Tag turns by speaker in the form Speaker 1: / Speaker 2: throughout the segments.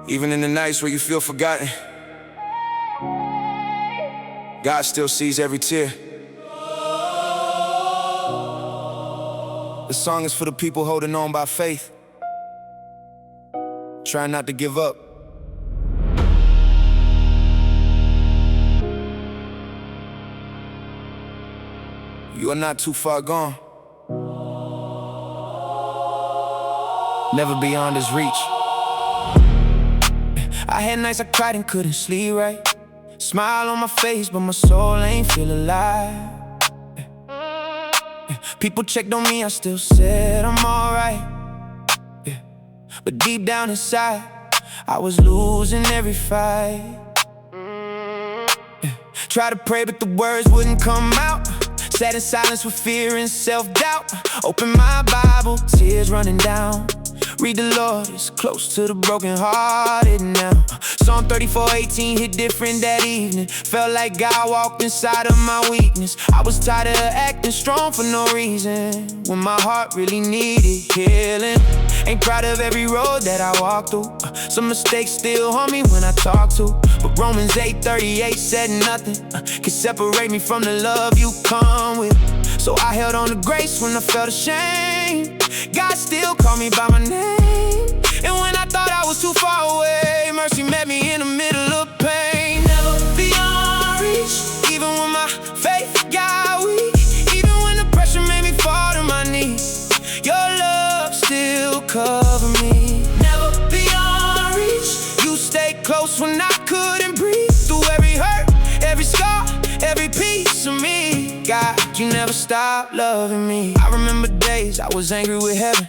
Speaker 1: Even in the nights where you feel forgotten, God still sees every tear. This song is for the people holding on by faith, trying not to give up. You are not too far gone, never beyond his reach. I had nights I cried and couldn't sleep right. Smile on my face, but my soul ain't feel alive. People checked on me, I still said I'm alright. But deep down inside, I was losing every fight. Tried to pray, but the words wouldn't come out. Sat in silence with fear and self-doubt. Open my Bible, tears running down. Read the Lord is close to the brokenhearted now. Psalm 34:18 hit different that evening. Felt like God walked inside of my weakness. I was tired of acting strong for no reason, when my heart really needed healing. Ain't proud of every road that I walked through. Some mistakes still haunt me when I talk to. But Romans 8:38 said nothing can separate me from the love you come with. So I held on to grace when I felt ashamed. God still called me by my name. And when I thought I was too far away, mercy met me in the middle of pain. Never beyond reach, even when my faith got weak. Even when the pressure made me fall to my knees, your love still covered me. Never beyond reach, you stayed close when I couldn't breathe. Through every hurt, every scar, every piece of me, God, you never stopped loving me. I remember days I was angry with heaven,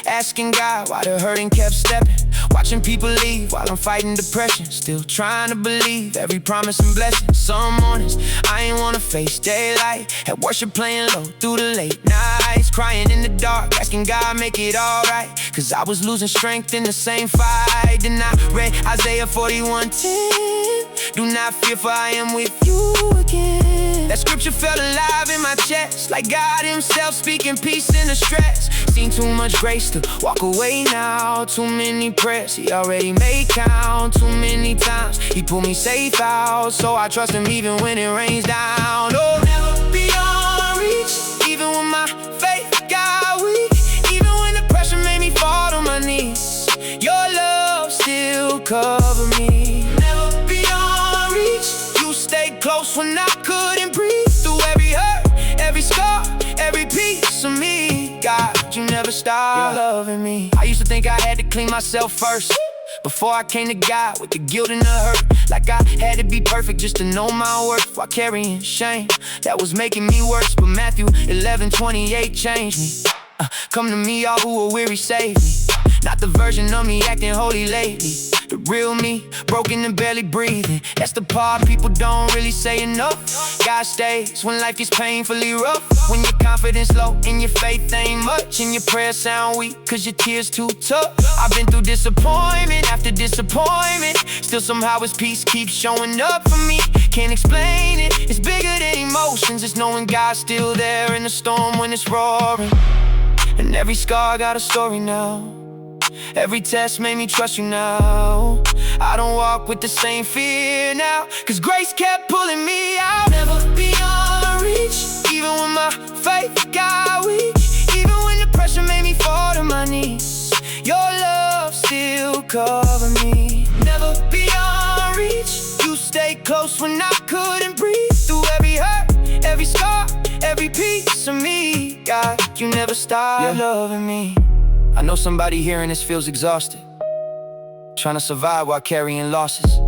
Speaker 1: asking God why the hurting kept stepping. Watching people leave while I'm fighting depression. Still trying to believe every promise and blessing. Some mornings I ain't wanna face daylight. Had worship playing low through the late nights. Crying in the dark, asking God make it alright. Cause I was losing strength in the same fight. Then I read Isaiah 41:10. Do not fear, for I am with you again. That scripture felt alive in my chest, like God himself speaking peace in the stress. Seen too much grace to walk away now. Too many prayers he already made count. Too many times he pulled me safe out. So I trust him even when it rains down. Oh, never beyond reach, even when my faith got weak. Even when the pressure made me fall to my knees, your love still covered me. Never beyond reach, you stayed close when I couldn't breathe. Through every hurt, every scar, every piece of me, God, you never stopped loving me. I used to think I had to clean myself first, before I came to God with the guilt and the hurt. Like I had to be perfect just to know my worth, while carrying shame that was making me worse. But Matthew 11:28 changed me. Come to me, all who are weary, save me. Not the version of me acting holy lately. The real me, broken and barely breathing. That's the part people don't really say enough. God stays when life gets painfully rough. When your confidence low and your faith ain't much, and your prayers sound weak cause your tears too tough. I've been through disappointment after disappointment. Still somehow his peace keeps showing up for me. Can't explain it, it's bigger than emotions. It's knowing God's still there in the storm when it's roaring. And every scar got a story now. Every test made me trust you now. I don't walk with the same fear now, cause grace kept pulling me out. Never beyond reach, even when my faith got weak. Even when the pressure made me fall to my knees, your love still covered me. Never beyond reach, you stayed close when I couldn't breathe. Through every hurt, every scar, every piece of me, God, you never stopped loving me. I know somebody hearing this feels exhausted, trying to survive while carrying losses.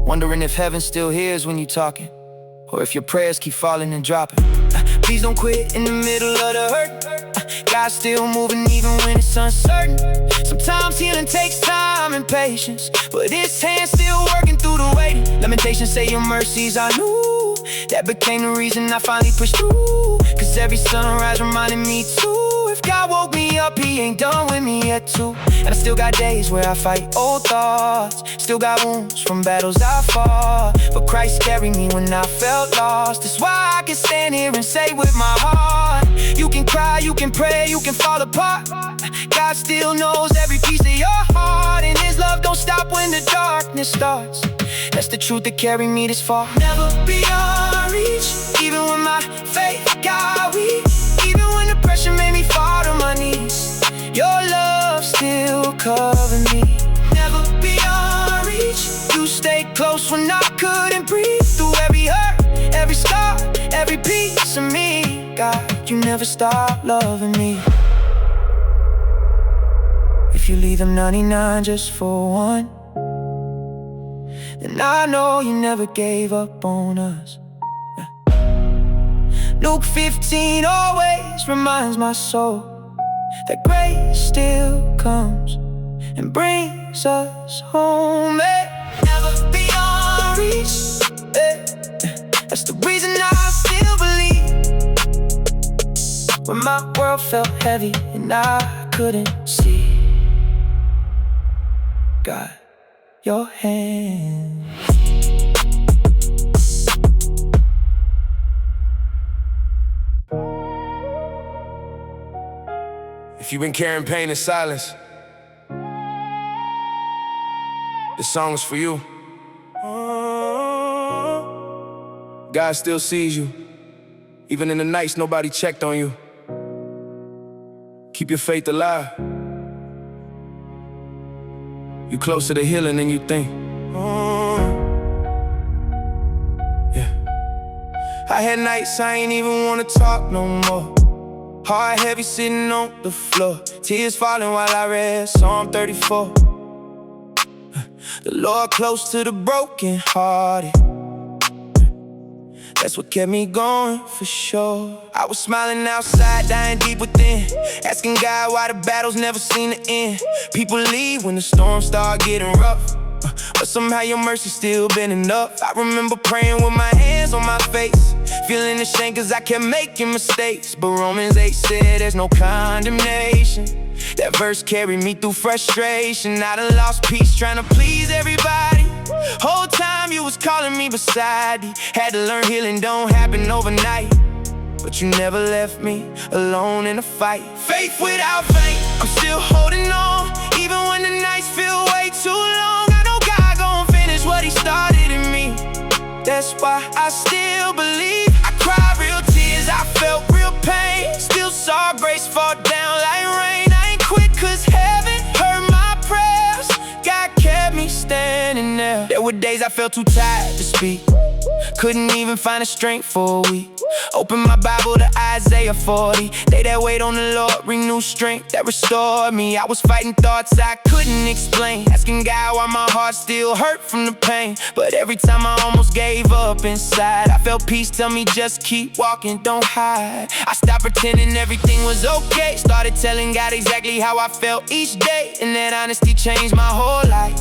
Speaker 1: Wondering if heaven still hears when you talking, or if your prayers keep falling and dropping. Please don't quit in the middle of the hurt. God's still moving even when it's uncertain. Sometimes healing takes time and patience, but his hand's still working through the waiting. Lamentations say your mercies are new. That became the reason I finally pushed through. Cause every sunrise reminded me too, if God woke me up, he ain't done with me yet too. And I still got days where I fight old thoughts. Still got wounds from battles I fought, but Christ carried me when I felt lost. That's why I can stand here and say with my heart, you can cry, you can pray, you can fall apart. God still knows every piece of your heart, and his love don't stop when the darkness starts. That's the truth that carried me this far. Never beyond reach, even when my faith got weak, even when the pressure made me fall to my knees. Your love still covered me. Never beyond reach, you stayed close when I couldn't breathe. Through every hurt, every scar, every piece of me, God, you never stopped loving me. If you leave them 99 just for one, then I know you never gave up on us. Luke 15 always reminds my soul that grace still comes and brings us home. Never beyond reach, that's the reason I still believe. When my world felt heavy and I couldn't see, God, your hand.
Speaker 2: If you've been carrying pain in silence, this song is for you. God still sees you, even in the nights nobody checked on you. Keep your faith alive. You closer to healing than you think. Yeah. I had nights I ain't even wanna talk no more. Heart heavy sitting on the floor, tears falling while I read Psalm 34. The Lord close to the broken hearted. That's what kept me going for sure. I was smiling outside, dying deep within, asking God why the battles never seem to end. People leave when the storms start getting rough, but somehow your mercy still been enough. I remember praying with my hands on my face, feeling ashamed cause I kept making mistakes. But Romans 8 said there's no condemnation. That verse carried me through frustration. I done lost peace trying to please everybody. Whole time you was calling me beside me. Had to learn healing don't happen overnight, but you never left me alone in a fight. Faith without faith, I'm still holding on, even when the nights feel way too long. I know God gon' finish what he started in me. That's why I still believe. I cried real tears, I felt real pain, still saw grace fall down like rain. I ain't quit cause heaven heard my prayers. God kept me standing there. There were days I felt too tired to speak, couldn't even find the strength for a week. Open my Bible to Isaiah 40. They that wait on the Lord renew strength that restored me. I was fighting thoughts I couldn't explain, asking God why my heart still hurt from the pain. But every time I almost gave up inside, I felt peace tell me just keep walking, don't hide. I stopped pretending everything was okay, started telling God exactly how I felt each day. And that honesty changed my whole life,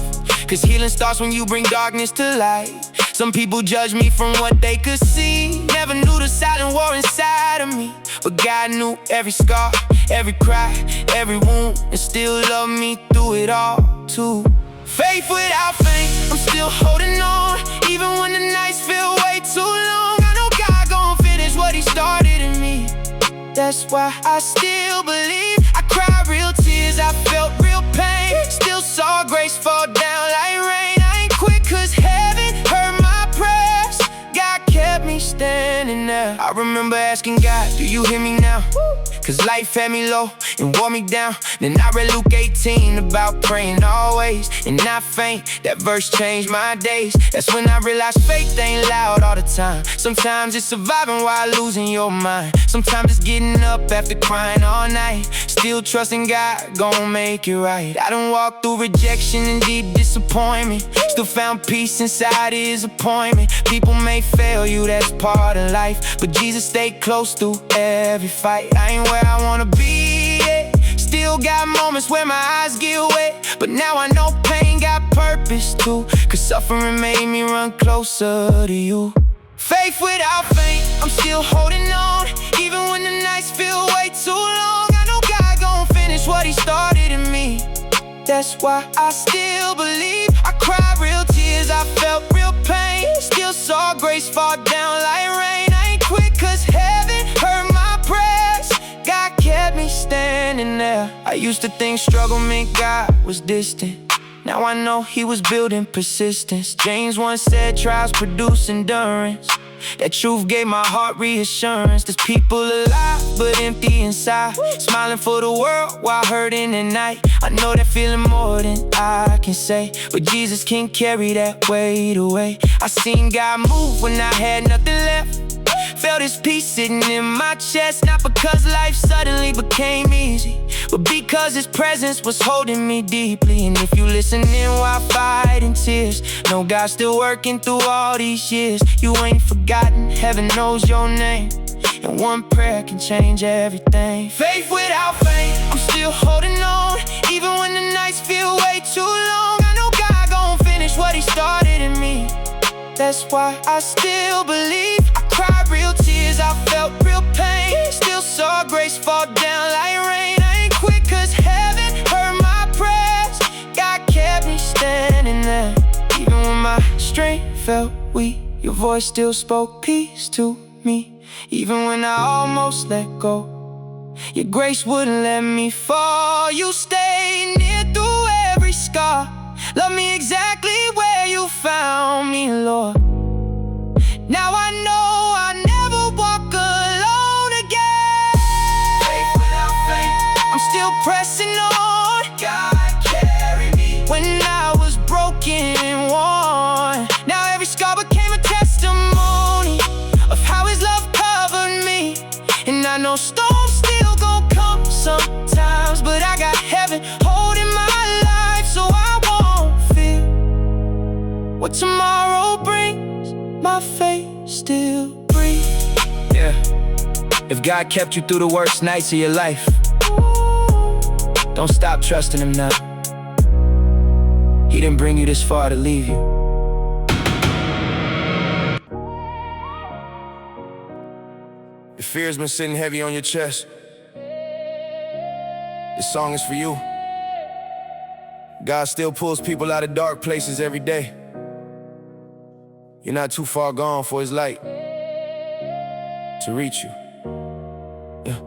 Speaker 2: cause healing starts when you bring darkness to light. Some people judge me from what they could see, never knew the silent war inside of me. But God knew every scar, every cry, every wound, and still loved me through it all too. Faith without faith, I'm still holding on, even when the nights feel way too long. I know God gon' finish what he started in me. That's why I still believe. I cried real tears, I felt real pain, still saw grace fall down like rain. I ain't quit cause heaven heard my prayers. God kept me standing there. I remember asking God, do you hear me now? Cause life had me low and wore me down. Then I read Luke 18 about praying always and not faint. That verse changed my days. That's when I realized faith ain't loud all the time. Sometimes it's surviving while losing your mind. Sometimes it's getting up after crying all night, still trusting God gon' make it right. I done walked through rejection and deep disappointment, still found peace inside his appointment. People may fail you, that's part of life, but Jesus stayed close through every fight. I ain't where I wanna be yet, still got moments where my eyes get wet, but now I know pain got purpose too, cause suffering made me run closer to you. Faith without faith, I'm still holding on, even when the nights feel way too long. I know God gon' finish what he started in me. That's why I still believe. I cried real tears, I felt real pain, still saw grace fall down like rain. I ain't quit cause heaven heard my prayers. God kept me standing there. I used to think struggle meant God was distant, Now I know he was building persistence. James once said trials produce endurance. That truth gave my heart reassurance. There's people alive but empty inside, smiling for the world while hurting at night. I know that feeling more than I can say, but Jesus can carry that weight away. I seen God move when I had nothing left. Felt his peace sitting in my chest. Not because life suddenly became easy, but because his presence was holding me deeply. And if you listening while fighting tears, know God's still working through all these years. You ain't forgotten, heaven knows your name, and one prayer can change everything. Faith without faith, I'm still holding on. Even when the nights feel way too long, I know God gon' finish what he started in me. That's why I still believe. I cried real tears, I felt real pain. Still saw grace fall down like rain. I ain't quit cause heaven heard my prayers. God kept me standing there. Even when my strength felt weak, your voice still spoke peace to me. Even when I almost let go, your grace wouldn't let me fall. You stayed near through every scar. Love me exactly where you found me, Lord. Now I know I never walk alone again. Faith without faith, I'm still pressing on. God carried me when I was broken and worn. Now every scar became a testimony of how his love covered me. And I know storms still gon' come sometimes, but I got heaven holding my life, so I won't fear what tomorrow brings. My faith still breathes. Yeah. If God kept you through the worst nights of your life, don't stop trusting him now. He didn't bring you this far to leave you. The fear's been sitting heavy on your chest. This song is for you. God still pulls people out of dark places every day. You're not too far gone for his light to reach you. Yeah.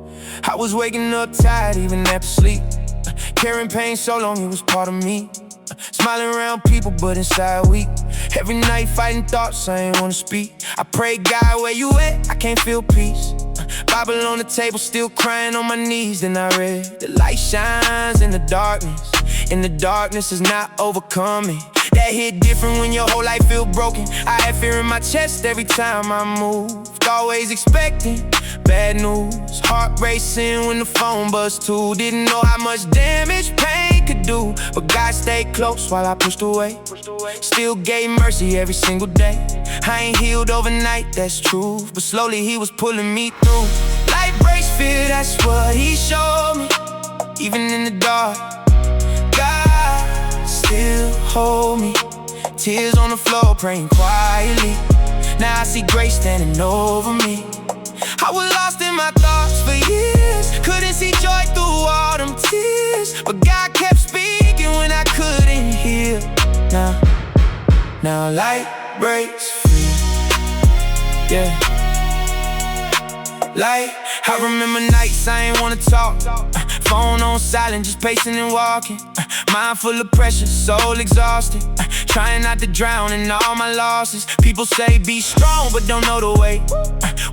Speaker 2: I was waking up tired even after sleep, carrying pain so long it was part of me. Smiling around people but inside weak. Every night fighting thoughts I ain't wanna speak. I pray, God, where you at? I can't feel peace. Bible on the table, still crying on my knees. Then I read, the light shines in the darkness, and the darkness is not overcoming. That hit different when your whole life feel broken. I had fear in my chest every time I moved, always expecting bad news. Heart racing when the phone buzzed too. Didn't know how much damage pain could do, but God stayed close while I pushed away. Still gave mercy every single day. I ain't healed overnight, that's true, but slowly he was pulling me through. Light breaks fear, that's what he showed me. Even in the dark, God still hold me. Tears on the floor, praying quietly. Now I see grace standing over me. I was lost in my thoughts for years, couldn't see joy through all them tears, but God kept speaking when I couldn't hear. Now light breaks free. Yeah. Light, I remember nights I ain't wanna talk, phone on silent, just pacing and walking. Mind full of pressure, soul exhausted, trying not to drown in all my losses. People say be strong, but don't know the way.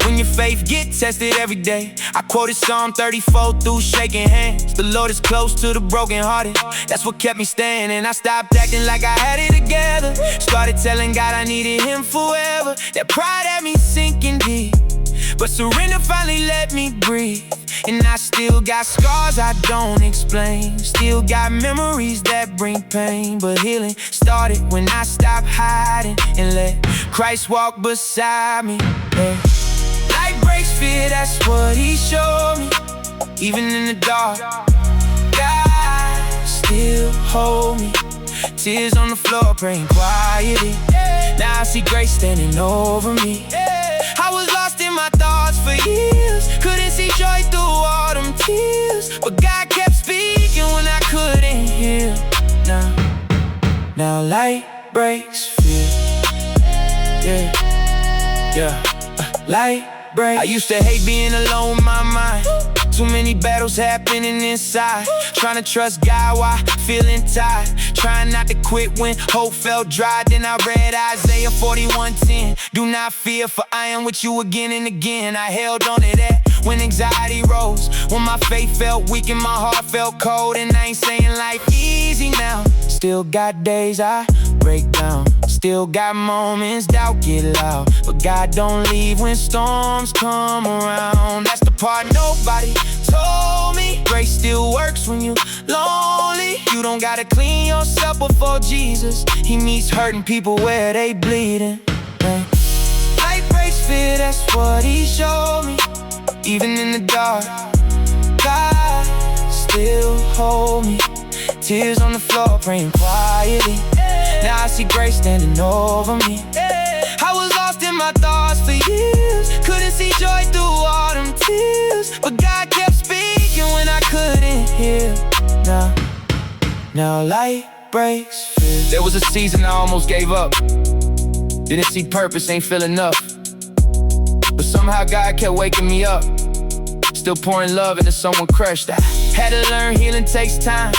Speaker 2: When your faith get tested every day. I quoted Psalm 34 through shaking hands. The Lord is close to the brokenhearted. That's what kept me standing. I stopped acting like I had it together. Started telling God I needed him forever. That pride had me sinking deep, but surrender finally let me breathe. And I still got scars I don't explain, still got memories that bring pain, but healing started when I stopped hiding and let Christ walk beside me. Yeah. Light breaks fear, that's what he showed me. Even in the dark, God still hold me. Tears on the floor, praying quietly. Now I see grace standing over me. I was lost in my thoughts for years, couldn't see joy through all them tears, but God kept speaking when I couldn't hear. Now light breaks fear. Yeah. Light breaks. I used to hate being alone with my mind, Too many battles happening inside. Trying to trust God while feeling tired. Trying not to quit when hope felt dry. Then I read Isaiah 41:10. Do not fear, for I am with you again and again. I held on to that when anxiety rose, when my faith felt weak and my heart felt cold. And I ain't saying life easy now. Still got days I break down. Still got moments doubt get loud. But God don't leave when storms come around. That's the part nobody told me. Grace still works when you lonely. You don't gotta clean yourself before Jesus. He meets hurting people where they bleeding. Light breaks fear, that's what he showed me. Even in the dark, God still hold me. Tears on the floor, praying quietly. Now I see grace standing over me. I was lost in my thoughts for years. Couldn't see joy through all them tears. But God kept speaking when I couldn't hear. Now light breaks fear. There was a season I almost gave up. Didn't see purpose, ain't feel enough. But somehow God kept waking me up. Still pouring love into someone crushed. I had to learn healing takes time.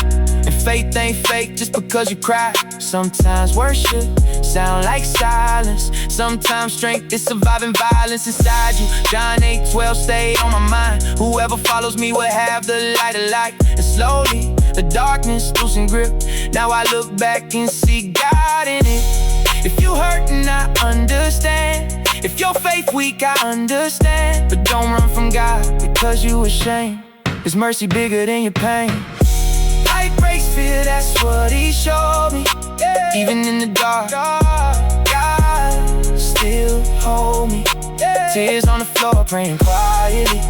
Speaker 2: And faith ain't fake just because you cry. Sometimes worship sound like silence. Sometimes strength is surviving violence inside you. John 8:12 stayed on my mind. Whoever follows me will have the light of life. And slowly the darkness loosened grip. Now I look back and see God in it. If you hurt and I understand. If your faith weak, I understand. But don't run from God because you ashamed. His mercy bigger than your pain. Light breaks fear, that's what he showed me. Even in the dark, God still hold me. Tears on the floor, praying quietly.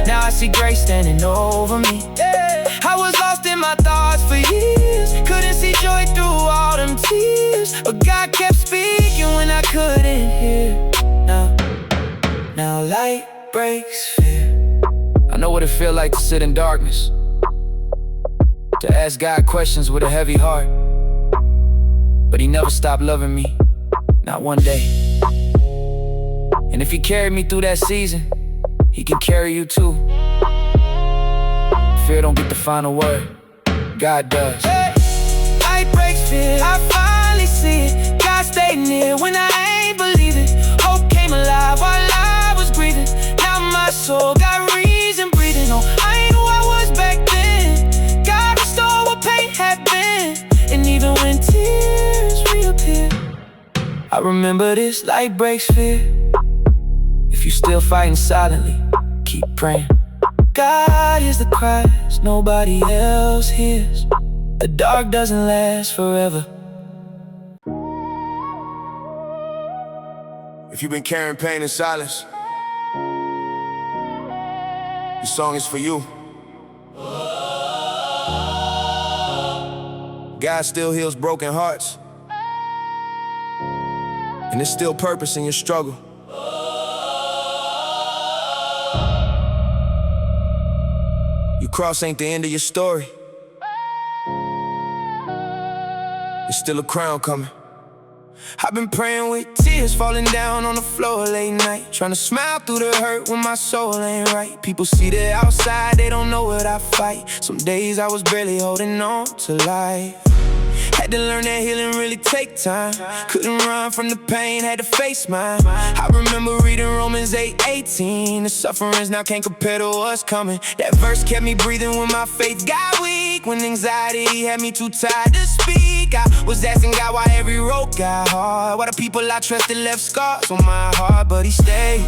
Speaker 2: Now I see grace standing over me. I was lost in my thoughts for years. Couldn't see joy through all them tears. But God kept speaking when I couldn't hear. Now light breaks fear. I know what it feels like to sit in darkness, to ask God questions with a heavy heart. But he never stopped loving me, not one day. And if he carried me through that season, he can carry you too. Fear don't get the final word, God does. Light breaks fear, I finally see it. God stayed near when I ain't believe it. Hope came alive while I was breathing. Now my soul got reason breathing on. I ain't who I was back then. God restored what pain had been. And even when tears reappear, I remember this, light breaks fear. If you still fighting silently, keep praying. God hears the cries nobody else hears. The dark doesn't last forever.
Speaker 3: If you've been carrying pain in silence, this song is for you. God still heals broken hearts, and there's still purpose in your struggle. Your cross ain't the end of your story. There's still a crown coming. I've been praying with tears falling down on the floor late night, trying to smile through the hurt when my soul ain't right. People see the outside, they don't know what I fight. Some days I was barely holding on to life. Had to learn that healing really take time. Couldn't run from the pain, had to face mine. I remember reading Romans 8:18. The sufferings now can't compare to what's coming. That verse kept me breathing when my faith got weak. When anxiety had me too tired to speak, I was asking God why every road got hard. Why the people I trusted left scars on my heart. But he stayed.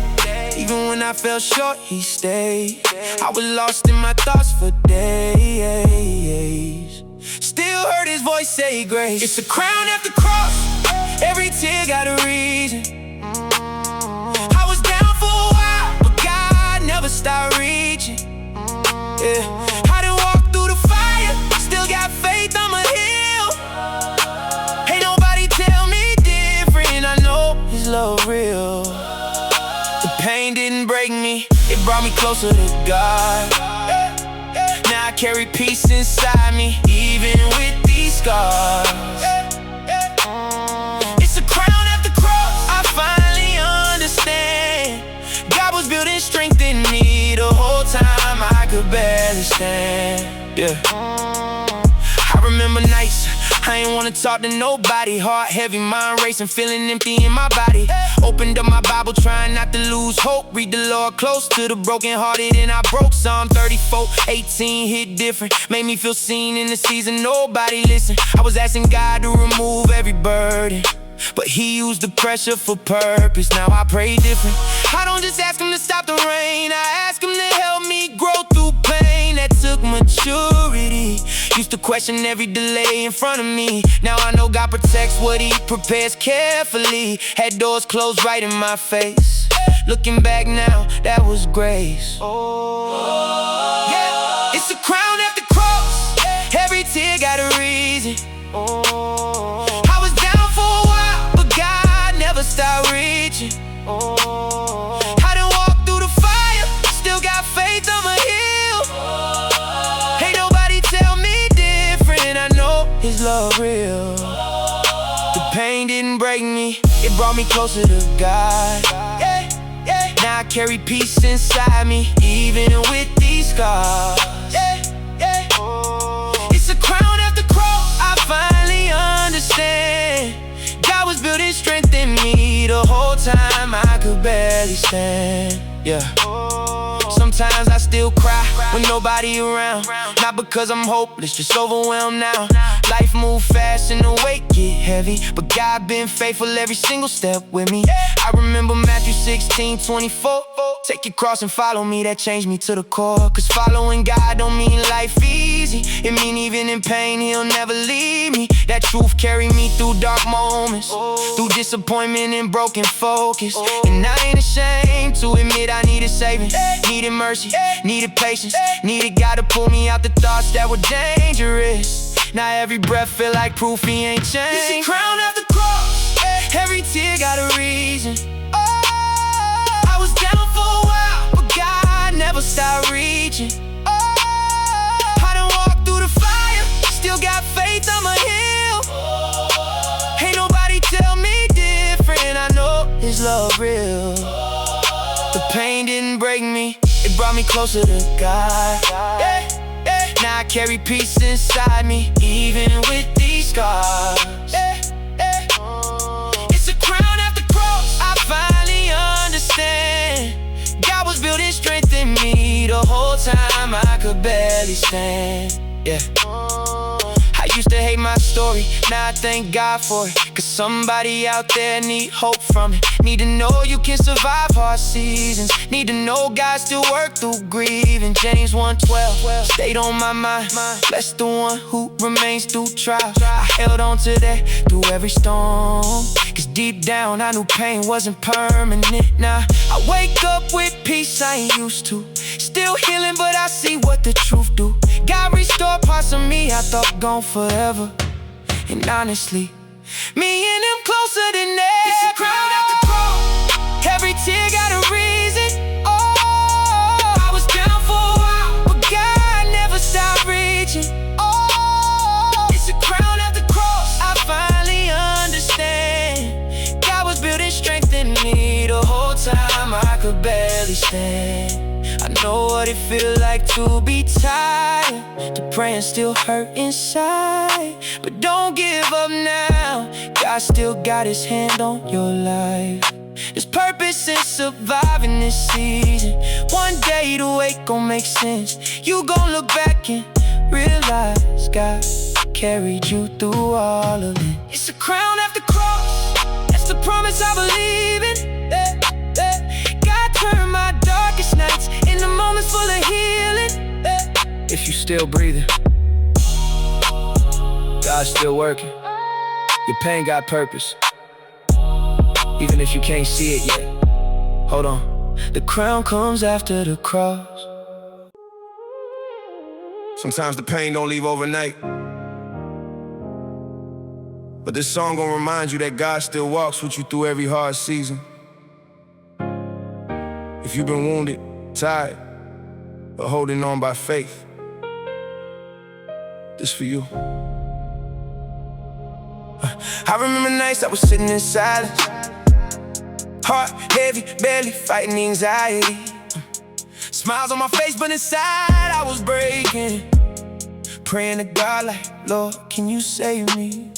Speaker 3: Even when I fell short, he stayed. I was lost in my thoughts for days. Still heard his voice say grace. It's a crown after cross. Every tear got a reason. I was down for a while, but God never stopped reaching. Yeah. I done walked through the fire, still got faith, I'ma heal. Ain't nobody tell me different, I know his love real. The pain didn't break me, it brought me closer to God. Now I carry peace inside me, even with these scars. It's a crown after cross, I finally understand. God was building strength in me the whole time. I could yeah. I remember nights I ain't wanna talk to nobody. Heart heavy, mind racing, feeling empty in my body. Opened up my Bible, trying not to lose hope. Read the Lord close to the brokenhearted, and I broke Psalm 34:18 hit different. Made me feel seen in the season, nobody listened. I was asking God to remove every burden, but he used the pressure for purpose. Now I pray different. I don't just ask him to stop the rain, I ask him to help me grow through pain. That took maturity. Used to question every delay in front of me. Now I know God protects what he prepares carefully. Had doors closed right in my face. Looking back now, that was grace. Oh, yeah. It's a crown at the cross. Every tear got a reason. I was down for a while, but God never stopped reaching. I done walked through the fire, still got faith, I'ma heal. Ain't nobody tell me different, I know his love real. The pain didn't break me, it brought me closer to God. Yeah, yeah. Now I carry peace inside me, even with these scars. Yeah, yeah. It's a crown after cross, I finally understand. God was building strength in me the whole time I could barely stand. Yeah. Sometimes I still cry when nobody around. Not because I'm hopeless, just overwhelmed now. Life move fast and the weight get heavy, but God been faithful every single step with me. I remember Matthew 16:24. Take your cross and follow me, that changed me to the core. Cause following God don't mean life easy, it mean even in pain he'll never leave me. That truth carried me through dark moments, through disappointment and broken focus. And I ain't ashamed to admit I needed saving, needed mercy, needed patience, needed God to pull me out the thoughts that were dangerous. Now every breath feel like proof he ain't changed. It's a crown after cross, every tear got a reason. I was down for a while, but God never stopped reaching. I done walked through the fire, still got faith, I'ma heal. Ain't nobody tell me different, I know his love real. The pain didn't break me, it brought me closer to God. Yeah, yeah. Now I carry peace inside me, even with these scars. Yeah, yeah. It's a crown after cross, I finally understand. God was building strength in me the whole time I could barely stand. Yeah. I used to hate my story, now I thank God for it. Cause somebody out there need hope from it. Need to know you can survive hard seasons. Need to know God still work through grieving. James 1:12 stayed on my mind. Bless the one who remains through trials. I held on to that through every storm. Cause deep down I knew pain wasn't permanent. Now I wake up with peace I ain't used to. Still healing but I see what the truth do. God restored parts of me I thought gone forever. And honestly, me and him closer than ever. It's a crown after cross, every tear got a reason. Oh, I was down for a while, but God never stopped reaching. Oh, it's a crown after cross, I finally understand. God was building strength in me the whole time I could barely stand. I know what it feels like to be tired, to pray and still hurt inside. But don't give up now, God still got his hand on your life. There's purpose in surviving this season. One day the wait gon' make sense. You gon' look back and realize God carried you through all of it. It's a crown after cross, that's the promise I believe in. God turned my darkest nights into moments full of healing. If you still breathing, God's still working. Your pain got purpose, even if you can't see it yet. Hold on, the crown comes after the cross.
Speaker 2: Sometimes the pain don't leave overnight, but this song gon' remind you that God still walks with you through every hard season. If you've been wounded, tired, but holding on by faith, this for you. I remember nights I was sitting in silence, heart heavy, barely fighting anxiety. Smiles on my face, but inside I was breaking.
Speaker 3: praying to God like, Lord, can you save me?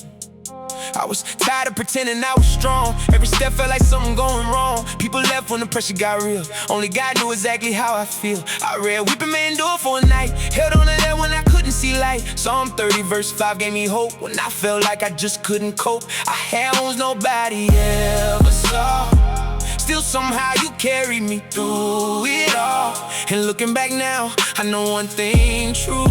Speaker 3: I was tired of pretending I was strong. Every step felt like something going wrong. People left when the pressure got real. Only God knew exactly how I feel. I read, weeping may endure for a night, held on to that when I couldn't see light. Psalm 30 verse 5 gave me hope when I felt like I just couldn't cope. I had wounds nobody ever saw. Still somehow you carried me through it all. And looking back now, I know one thing true.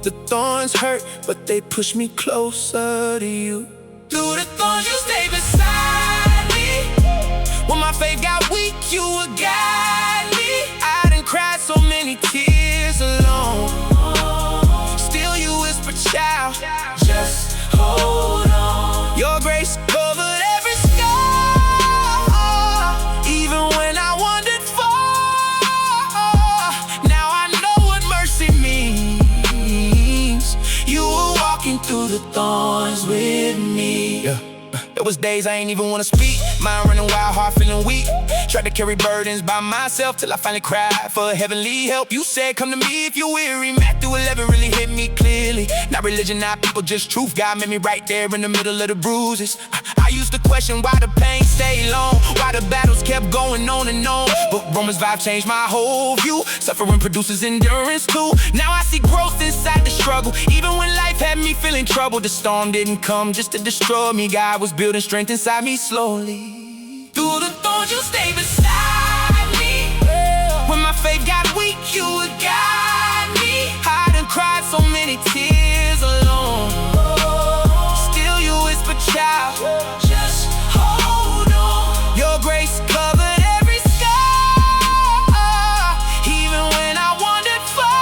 Speaker 3: The thorns hurt, but they push me closer to you. Through the thorns you stay beside me. When my faith got weak, you would guide me. I done cried so many tears alone. Still you whisper, child, just hold on. Your grace covered every scar. Even when I wandered far. Now I know what mercy means. You were walking through the thorns with me. Yeah. There was days I ain't even wanna speak. Mind running wild, heart feeling weak. Tried to carry burdens by myself till I finally cried for heavenly help. You said come to me if you're weary. Matthew 11 really hit me clearly. Not religion, not people, just truth. God met me right there in the middle of the bruises. I used to question why the pain stayed long, why the battles kept going on and on. But Romans 5 changed my whole view. Suffering produces endurance too. Now I see growth inside the struggle. Even when life had me feeling troubled, the storm didn't come just to destroy me. God was building strength inside me slowly. Through the thorns you stay beside me. When my faith got weak, you would guide me. I done cried so many tears alone. Still you whisper, child, just hold on. Your grace covered every scar. Even when I wandered far.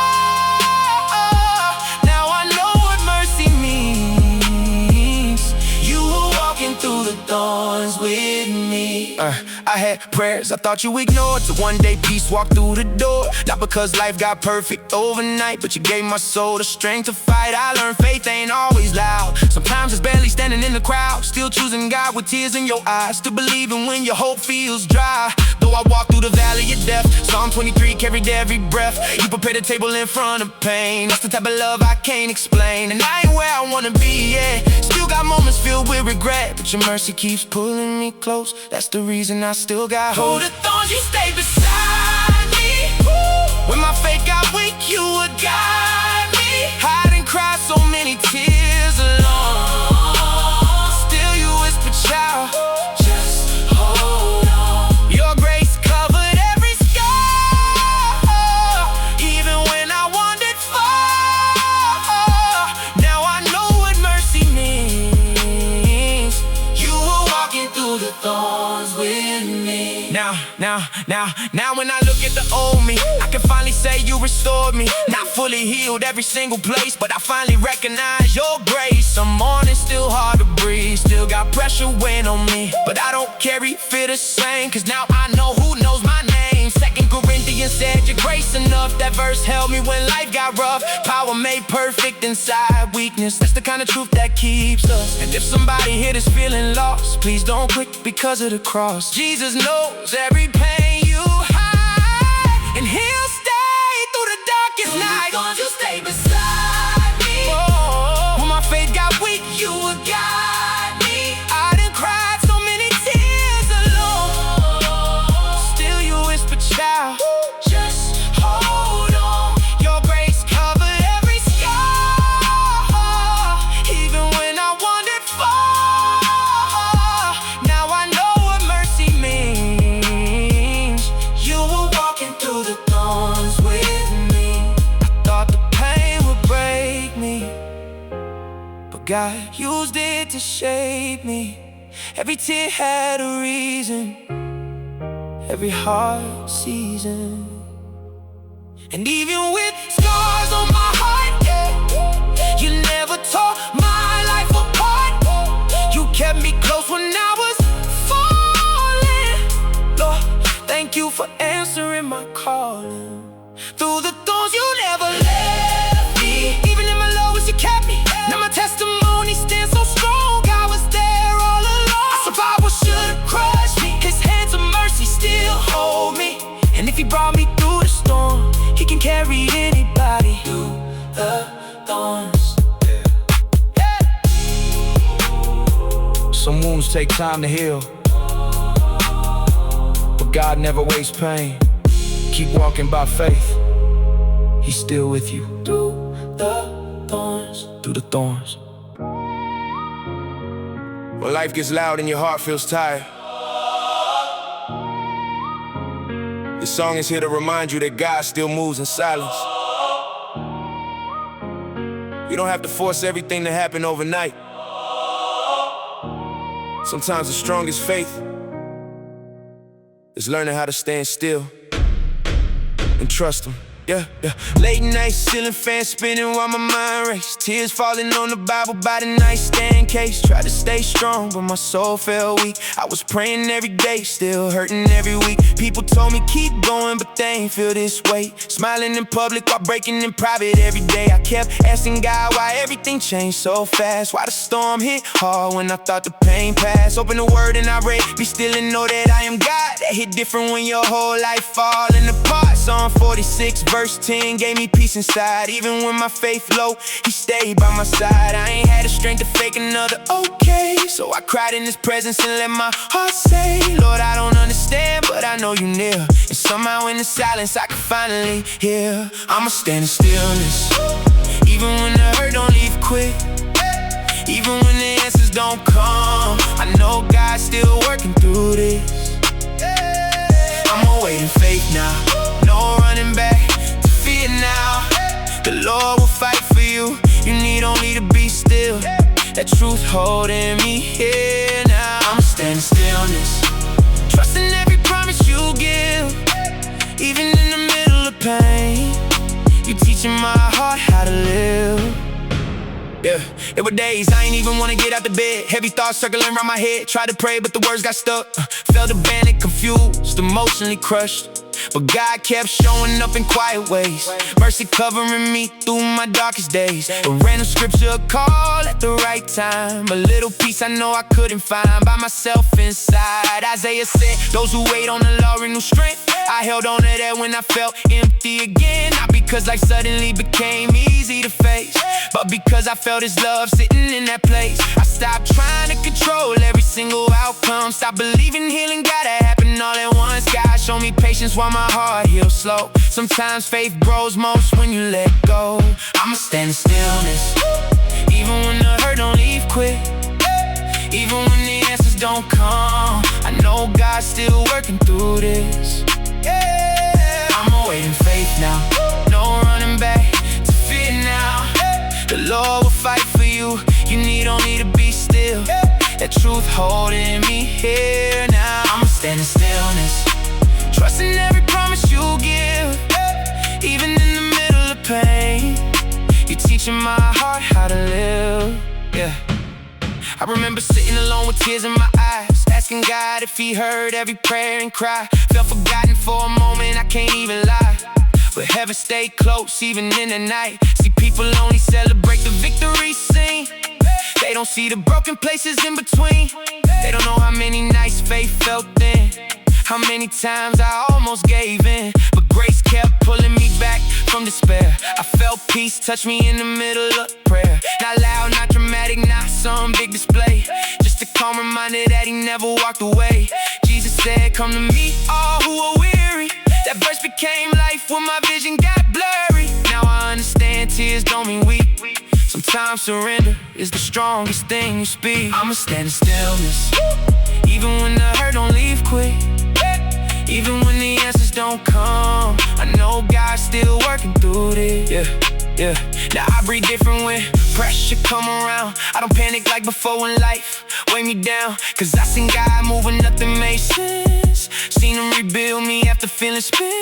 Speaker 3: Now I know what mercy means. You were walking through the thorns with me. I had prayers I thought you ignored, till one day peace walked through the door. Not because life got perfect overnight, but you gave my soul the strength to fight. I learned faith ain't always loud. Sometimes it's barely standing in the crowd. Still choosing God with tears in your eyes. Still believing when your hope feels dry. Though I walk through the valley of death, Psalm 23 carried every breath. You prepared a table in front of pain. That's the type of love I can't explain. And I ain't where I wanna be, yeah. Still got moments filled with regret, but your mercy keeps pulling me close. That's the reason I still got hope. Through the thorns you stay beside me. When my faith got weak, you would guide me. I done cried so many tears alone. Still you whisper, child, just hold on. Your grace covered every scar. Even when I wandered far. Now I know what mercy means. You were walking through the thorns with me. Now when I look at the old me, I can finally say you restored me. Not fully healed every single place, but I finally recognize your grace. Some mornings still hard to breathe, still got pressure weighing on me. But I don't carry fear the same, cause now I know who knows my name. 2 Corinthians said your grace enough. That verse held me when life got rough. Power made perfect inside weakness. That's the kind of truth that keeps us. And if somebody here is feeling lost, please don't quit because of the cross. Jesus knows every pain you hide, and he'll stay through the darkest night. Through the thorns you stay beside me. When my faith got weak, you would guide me. I done cried so many tears alone. Still you whisper, child, just hold on. Your grace covered every scar. Even when I wandered far. Now I know what mercy means. You were walking through the thorns with me. I thought the pain would break me, but God used it to shape me. Every tear had a reason, every hard season. And even with scars on my heart, yeah, you never tore my life apart. You kept me close when I was falling. Lord, thank you for answering my calling. Through the thorns you never left me. Even in my lowest you kept me. Now my testimony stands so strong. I was there all along. I survived what should've crushed me. His hands of mercy still hold me. And if he brought me through the storm, he can carry anybody through the Some wounds take time to heal, but God never wastes pain. Keep walking by faith, He's still with you through the thorns, through the thorns. When life gets loud and your heart feels tired, this song is here to remind you that God still moves in silence. You don't have to force everything to happen overnight. Sometimes the strongest faith is learning how to stand still and trust Him. Yeah. Late night ceiling fan spinning while my mind races. Tears falling on the Bible by the nightstand case. Tried to stay strong, but my soul felt weak. I was praying every day, still hurting every week. People told me keep going, but they ain't feel this way. Smiling in public while breaking in private every day. I kept asking God why everything changed so fast. Why the storm hit hard when I thought the pain passed. Open the word and I read, be still and know that I am God. That hit different when your whole life falling apart. Psalm 46 verse 10 gave me peace inside. Even when my faith low, He stayed by my side. I ain't had the strength to fake another okay, so I cried in His presence and let my heart say, Lord, I don't understand, but I know You near. And somehow in the silence I can finally hear. I'ma stand in stillness, even when the hurt don't leave quick, even when the answers don't come. I know God's still working through this. I'ma wait in faith now, no running back to fear now. The Lord will fight for you, you need only to be still. That truth holding me here now. I'm standing in stillness, trusting every promise You give. Even in the middle of pain, You teaching my heart how to live. Yeah, there were days I ain't even wanna get out the bed. Heavy thoughts circling around my head. Tried to pray, but the words got stuck. Felt abandoned, confused, emotionally crushed. But God kept showing up in quiet ways. Mercy covering me through my darkest days. A random scripture, a call at the right time. A little peace I know I couldn't find by myself inside. Isaiah said, those who wait on the Lord renew strength. I held on to that when I felt empty again. Not because life suddenly became easy to face, but because I felt His love sitting in that place. I stopped trying to control every single outcome. Stopped believing healing gotta happen all at once. God showed me patience while my heart heals slow. Sometimes faith grows most when you let go. I'ma stand in stillness, even when the hurt don't leave quick, even when the answers don't come. I know God's still working through this. I'ma wait in faith now, no running back to fear now. The Lord will fight for you, you need only to be still. That truth holding me here now. I'ma stand in stillness, trusting every promise You give. Even in the middle of pain, You teaching my heart how to live. Yeah. I remember sitting alone with tears in my eyes, asking God if He heard every prayer and cry. Felt forgotten for a moment, I can't even lie, but heaven stayed close even in the night. See, people only celebrate the victory scene. They don't see the broken places in between. They don't know how many nights faith felt then, how many times I almost gave in, but grace kept pulling me back from despair. I felt peace touch me in the middle of prayer. Not loud, not dramatic, not some big display, just a calm reminder that He never walked away. Jesus said, come to me, all who are weary. That verse became life when my vision got blurry. Now I understand tears don't mean weak. Sometimes surrender is the strongest thing you speak. I'ma stand in stillness, even when the hurt don't leave quick, even when the answers don't come. I know God's still working through this. Yeah. Now I breathe different when pressure come around. I don't panic like before when life weigh me down, cause I seen God moving, nothing made sense. Seen Him rebuild me after feeling spent.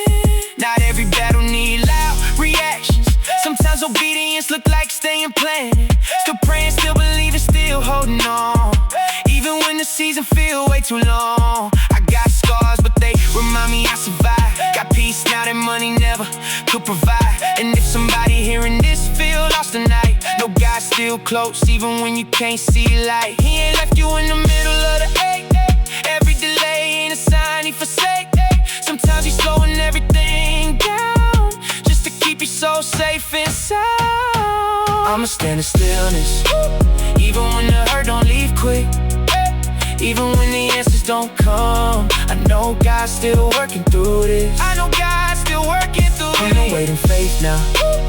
Speaker 3: Not every battle need loud reactions. Sometimes obedience look like staying planted. Still praying, still believing, still holding on, even when the season feel way too long. I got scars, but they remind me I survived. Got peace now that money never could provide. And if somebody hearing this feel lost tonight, know God's still close even when you can't see light. He ain't left you in the middle of the ache. Every delay ain't a sign He forsake. Sometimes He's slowing everything down just to keep you so safe inside. I'ma stand in stillness, even when the hurt don't leave quick,
Speaker 1: Even when the answers don't come, I know God's still working through this.
Speaker 2: I know God's still working through
Speaker 1: Ain't no
Speaker 2: it.
Speaker 1: waiting faith now,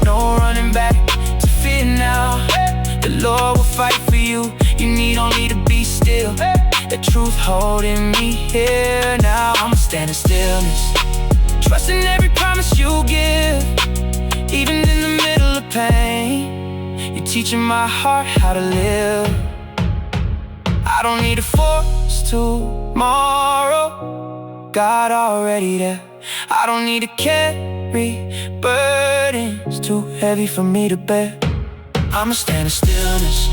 Speaker 1: no running back to fear now. The Lord will fight for you, you need only to be still. The truth holding me here now. I'ma stand in stillness, trusting every promise you give. Even in the middle of pain, you're teaching my heart how to live. I don't need to force tomorrow, God already there. I don't need to carry burdens too heavy for me to bear. I'ma stand in stillness,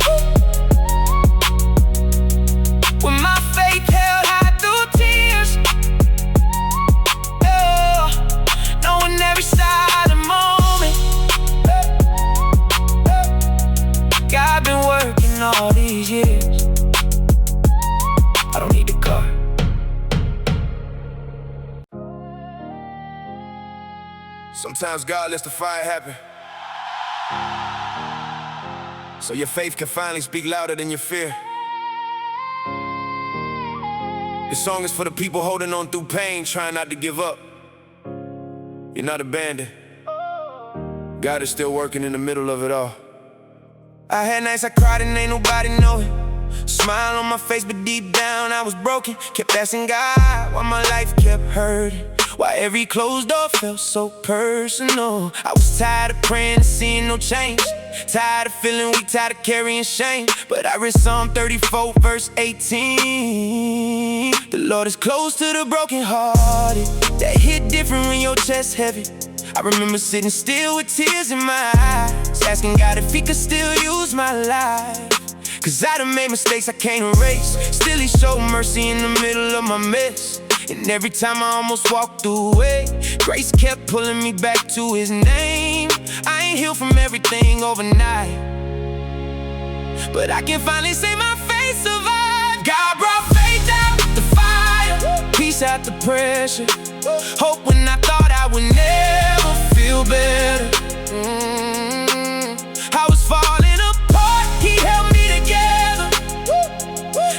Speaker 1: with my faith held high through tears. Oh, knowing every silent moment, God been working all these years. I don't need the car.
Speaker 3: Sometimes God lets the fire happen, so your faith can finally speak louder than your fear. This song is for the people holding on through pain, trying not to give up. You're not abandoned. God is still working in the middle of it all.
Speaker 2: I had nights I cried and ain't nobody know it. Smile on my face, but deep down I was broken. Kept asking God why my life kept hurting, why every closed door felt so personal. I was tired of praying and seeing no change, tired of feeling weak, tired of carrying shame. But I read Psalm 34 verse 18. The Lord is close to the brokenhearted. That hit different when your chest heavy. I remember sitting still with tears in my eyes, asking God if he could still use my life. Cause I done made mistakes I can't erase. Still he showed mercy in the middle of my mess. And every time I almost walked away, grace kept pulling me back to his name. I ain't healed from everything overnight, but I can finally say my faith survived. God brought faith out the fire, peace out the pressure, hope when I thought I would never feel better. I was falling apart, he held me together.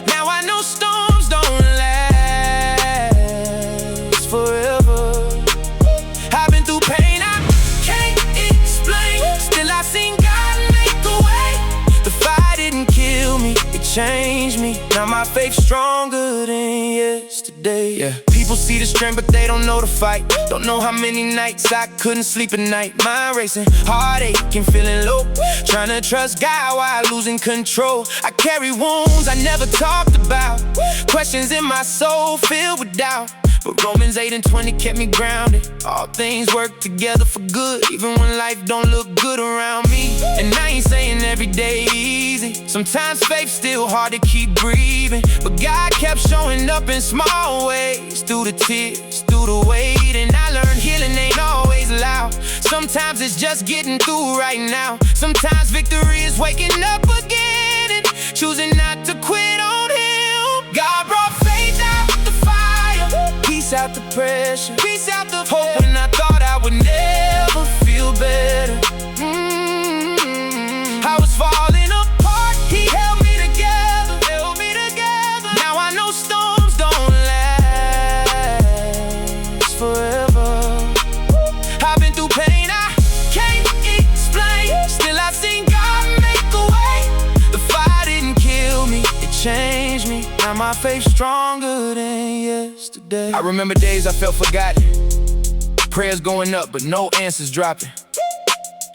Speaker 2: Now I know storms don't last forever. I've been through pain I can't explain, still I seen God make a way. The fire didn't kill me, it changed me. Now my faith's stronger than yesterday. Yeah. People see the strength but they don't know the fight. Don't know how many nights I couldn't sleep at night. Mind racing, heartache and feeling low, trying to trust God while losing control. I carry wounds I never talked about, questions in my soul filled with doubt. But Romans 8:20 kept me grounded. All things work together for good, even when life don't look good around me. And I ain't saying every day easy, sometimes faith's still hard to keep breathing. But God kept showing up in small ways, through the tears, through the weight. And I learned healing ain't always loud, sometimes it's just getting through right now. Sometimes victory is waking up again and choosing not to quit on him. God brought faith out the fire, peace out the pressure, peace out the hope when I thought I would never feel better. I was falling apart, he held me together, held me together. Now I know storms don't last forever. I've been through pain I can't explain, still I've seen God make a way. The fire didn't kill me, it changed me. Now my faith's stronger than yesterday.
Speaker 3: I remember days I felt forgotten, prayers going up but no answers dropping.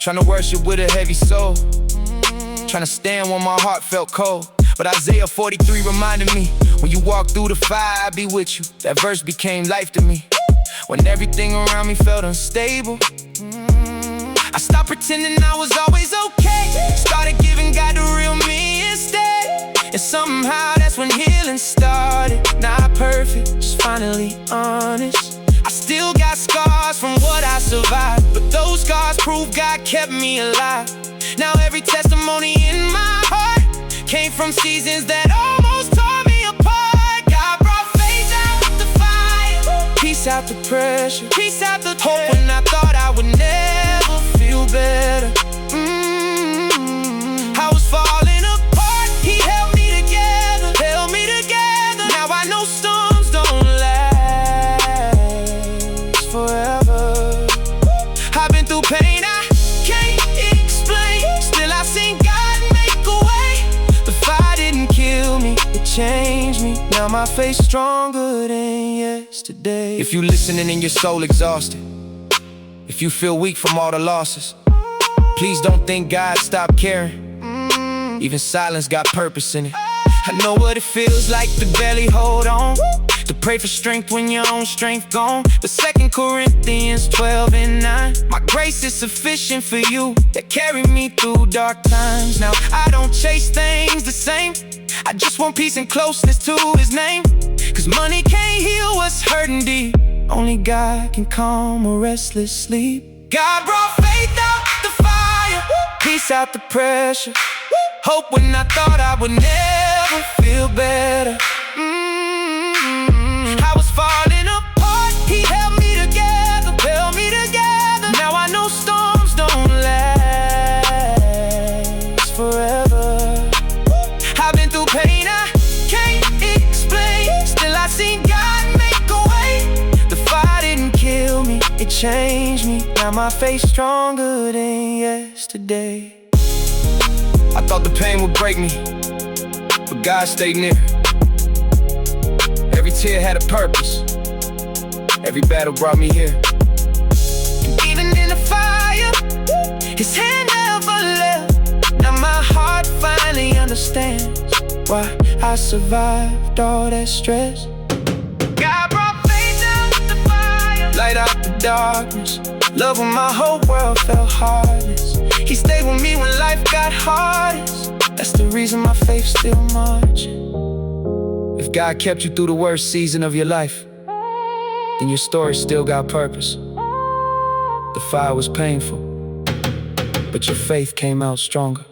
Speaker 3: Trying to worship with a heavy soul, trying to stand when my heart felt cold. But Isaiah 43 reminded me, when you walk through the fire, I'll be with you. That verse became life to me. When everything around me felt unstable, I stopped pretending I was always okay, started giving God the real me instead. And somehow that's when healing started. Not perfect, just finally honest. I still got scars from what I survived, but those scars prove God kept me alive. Now every testimony in my heart came from seasons that almost tore me apart. God brought faith out the fire, peace out the pressure, peace out the hope when I thought I would never feel better. I was falling apart, he held me together, held me together.
Speaker 2: changed me. Now my faith stronger than yesterday.
Speaker 3: If you listening and your soul exhausted, if you feel weak from all the losses, please don't think God stopped caring. Even silence got purpose in it.
Speaker 2: I know what it feels like to barely hold on, to pray for strength when your own strength gone. But 2 Corinthians 12:9, my grace is sufficient for you, that carry me through dark times. Now I don't chase things the same, I just want peace and closeness to His name. Cause money can't heal what's hurting deep, only God can calm a restless sleep. God brought faith out the fire, peace out the pressure, hope when I thought I would never feel better. I was falling apart, He held me together, held me together. Now I know storms don't last forever. I've been through pain I can't explain, still I seen God make a way. The fire didn't kill me, it changed me. Now my faith's stronger than yesterday.
Speaker 3: I thought the pain would break me, but God stayed near. Every tear had a purpose, every battle brought me here.
Speaker 2: Even in the fire, His hand never left. Now my heart finally understands why I survived all that stress. God brought faith out the fire, light out the darkness, love when my whole world felt heartless. He stayed with me when life got hardest. That's the reason my faith's still marching.
Speaker 3: If God kept you through the worst season of your life, then your story still got purpose. The fire was painful, but your faith came out stronger.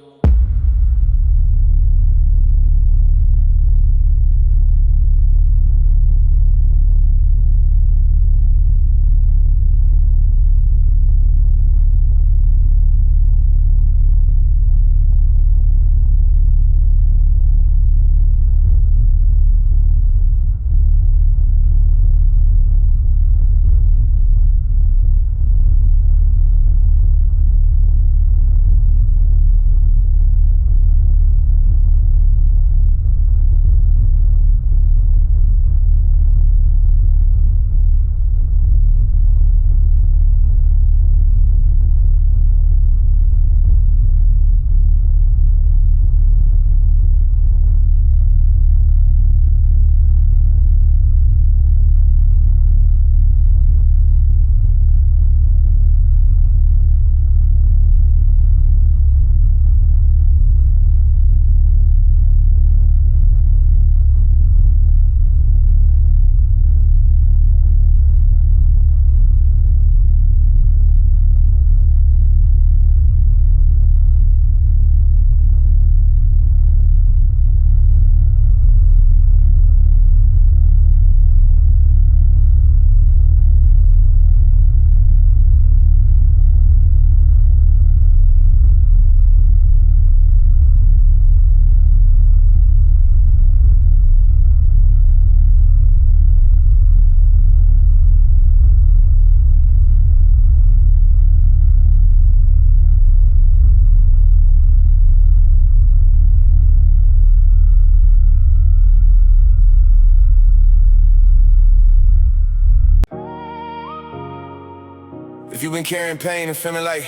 Speaker 3: If you've been carrying pain and feeling like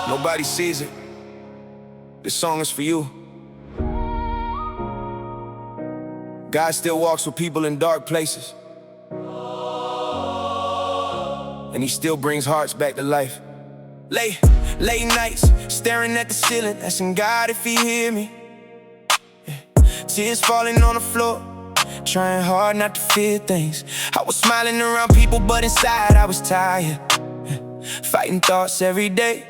Speaker 3: nobody sees it, this song is for you. God still walks with people in dark places, and He still brings hearts back to life.
Speaker 2: Late nights, staring at the ceiling, asking God if He hear me. Tears falling on the floor, trying hard not to feel things. I was smiling around people, but inside I was tired. Fighting thoughts every day,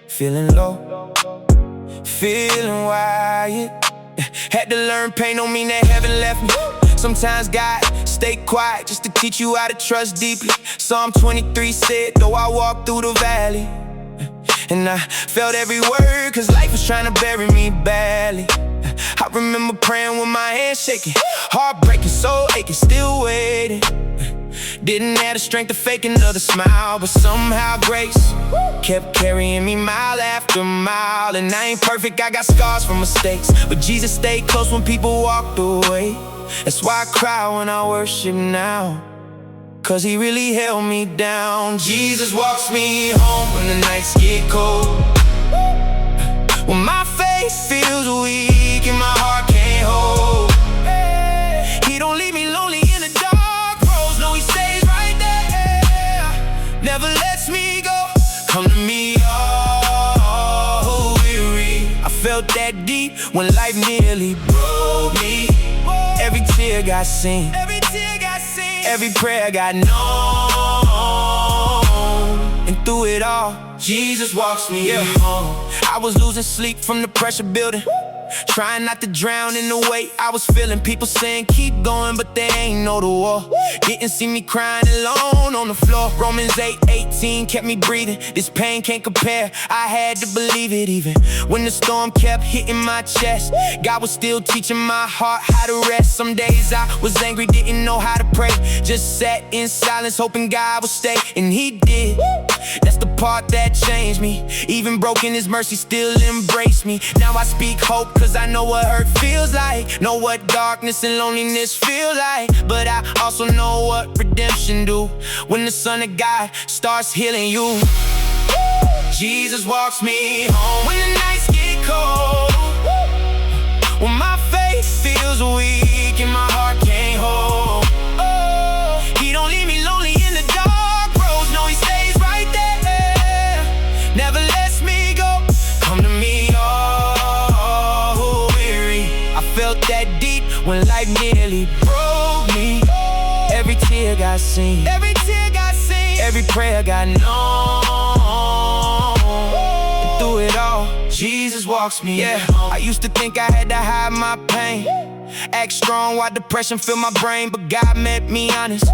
Speaker 2: feeling low, feeling wired. Had to learn pain don't mean that heaven left me. Sometimes God stay quiet just to teach you how to trust deeply. Psalm 23 said, though I walk through the valley, and I felt every word, cause life was trying to bury me badly. I remember praying with my hands shaking, heart breaking, soul aching, still waiting. Didn't have the strength to fake another smile, but somehow grace kept carrying me mile after mile. And I ain't perfect, I got scars from mistakes, but Jesus stayed close when people walked away. That's why I cry when I worship now, 'cause he really held me down. Jesus walks me home when the nights get cold, when my faith feels weak and my heart can't hold. He don't leave me lonely in the dark roads, no, he stays right there, never lets me go. Come to me all weary. I felt that deep when life nearly broke me. Every tear got seen, every prayer got known. And through it all, Jesus walks me home. I was losing sleep from the pressure building, trying not to drown in the weight I was feeling. People saying keep going, but they ain't know the war. Didn't see me crying alone on the floor. Romans 8:18 kept me breathing. This pain can't compare, I had to believe it. Even when the storm kept hitting my chest, God was still teaching my heart how to rest. Some days I was angry, didn't know how to pray, just sat in silence hoping God would stay, and he did. That's the part that changed me. Even broken, his mercy still embraced me. Now I speak hope, 'cause I know what hurt feels like, know what darkness and loneliness feel like. But I also know what redemption do, when the Son of God starts healing you. Jesus walks me home when the nights get cold, when my faith feels weak and my heart can't hold. He don't leave me lonely in the dark roads, no, he stays right there, never lets me go. Come to me all weary. I felt that deep when life nearly broke me. Every tear got seen, every prayer got known. And through it all, Jesus walks me home. I used to think I had to hide my pain, act strong while depression filled my brain, but God met me honest,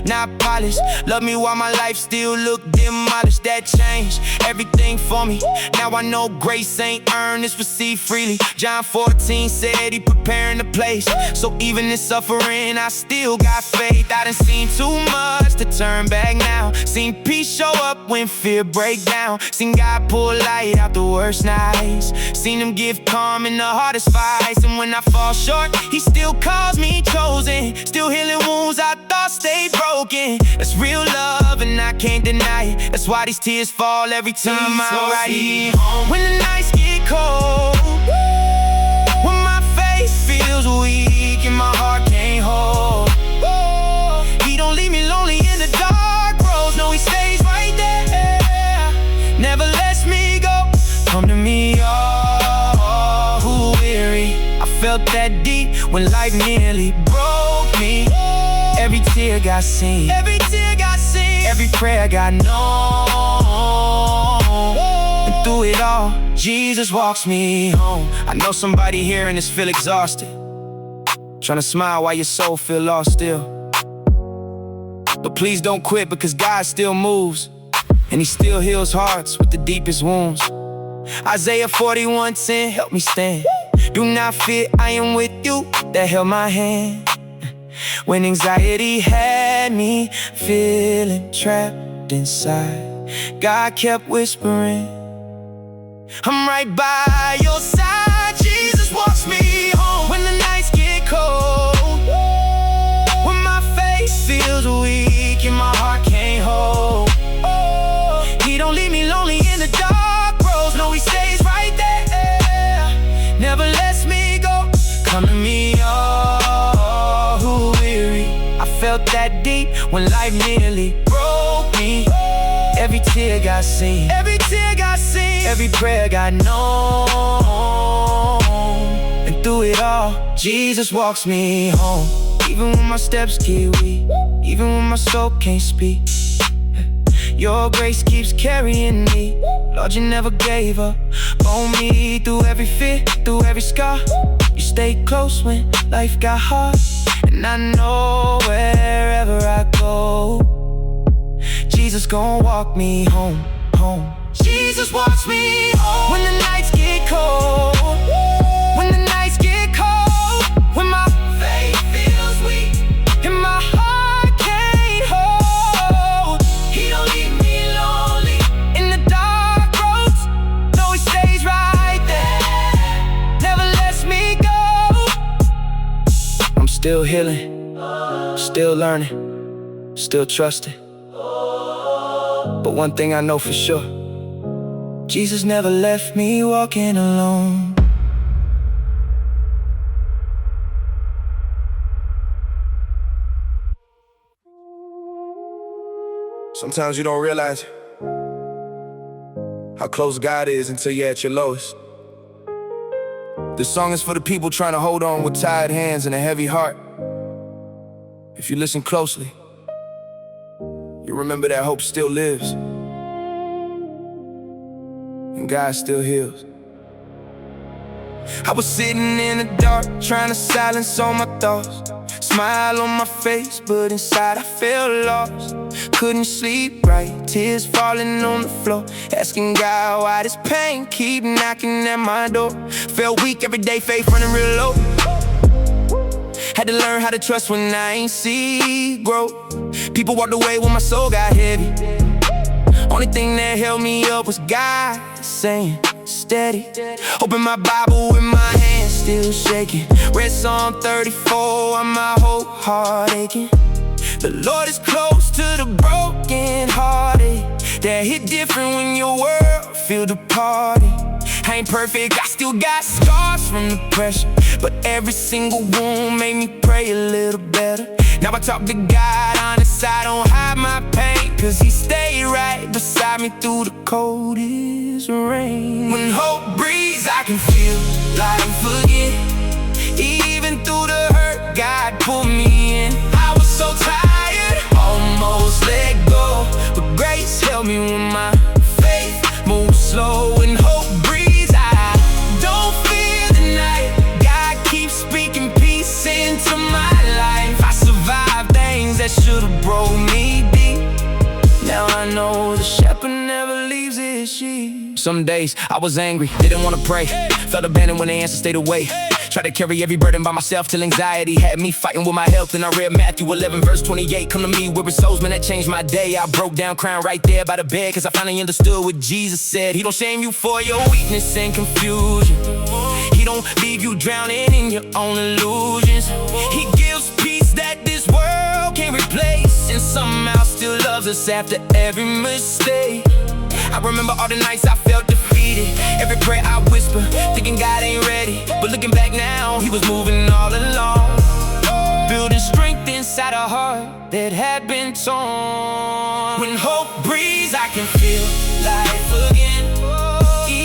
Speaker 2: not polished. Love me while my life still looked demolished. That changed everything for me. Now I know grace ain't earned, it's received freely. John 14 said he preparing the place, so even in suffering I still got faith. I done seen too much to turn back now, seen peace show up when fear break down, seen God pull light out the worst nights, seen him give calm in the hardest fights. And when I fall short, he still calls me chosen, still healing wounds I thought stayed broken. That's real love and I can't deny it. That's why these tears fall every time I write it. When the nights get cold, when my faith feels weak and my heart can't hold. He don't leave me lonely in the dark roads, no, he stays right there, never lets me go. Come to me all who weary. I felt that deep when life nearly broke me. Every tear got seen, every prayer got known. And through it all, Jesus walks me home. I know somebody hearing this feel exhausted, trying to smile while your soul feel lost still. But please don't quit, because God still moves, and he still heals hearts with the deepest wounds. Isaiah 41:10, help me stand. Do not fear, I am with you, that held my hand when anxiety had me feeling trapped inside. God kept whispering, I'm right by your side. Jesus walks me home when the nights get cold, when my faith feels weak and my heart can't hold. He don't leave me lonely in the dark roads, no, he stays right there, never lets me go. Come to me all who weary. I felt that deep when life nearly broke me. Every tear got seen, every prayer got known. And through it all, Jesus walks me home. Even when my steps get weak, even when my soul can't speak, your grace keeps carrying me. Lord, you never gave up on me. Through every fear, through every scar, you stayed close when life got hard. And I know wherever I go, Jesus gon' walk me home, home. Jesus walks me home when the nights get cold, when the nights get cold, when my faith feels weak and my heart can't hold.
Speaker 3: Still healing, still learning, still trusting. But one thing I know for sure, Jesus never left me walking alone.
Speaker 2: Sometimes you don't realize how close God is until you're at your lowest. This song is for the people trying to hold on with tired hands and a heavy heart. If you listen closely, you remember that hope still lives, and God still heals. I was sitting in the dark, trying to silence all my thoughts. Smile on my face, but inside I felt lost. Couldn't sleep right, tears falling on the floor, asking God why this pain keep knocking at my door. Felt weak every day, faith running real low. Had to learn how to trust when I ain't see growth. People walked away when my soul got heavy. Only thing that held me up was God saying, steady. Open my Bible with my hands still shaking. Read Psalm 34 and my whole heart aching. The Lord is close to the broken hearted. That hit different when your world feel departed. I ain't perfect, I still got scars from the pressure, but every single wound made me pray a little better. Now I talk to God honest, I don't hide my pain, cause He stayed right beside me through the coldest rain. When hope breathes, I can feel life again. Even through the hurt, God pulled me in. I was so tired, almost let go, but grace held me when my faith moved slow. When hope breathes, I don't fear the night. God keeps speaking peace into my life. I survived things that should've broke me deep. Now I know the shepherd never leaves his sheep. Some days I was angry, didn't wanna pray. Felt abandoned when the answer stayed away. Tried to carry every burden by myself till anxiety had me fighting with my health. And I read Matthew 11 verse 28. Come to me, we're souls, man, that changed my day. I broke down crying right there by the bed, cause I finally understood what Jesus said. He don't shame you for your weakness and confusion. He don't leave you drowning in your own illusions. He gives peace that this world can't replace, and somehow still loves us after every mistake. I remember all the nights I felt defeated, every prayer I whispered, thinking God ain't ready. But looking back now, He was moving all along, building strength inside a heart that had been torn. When hope breathes, I can feel life again.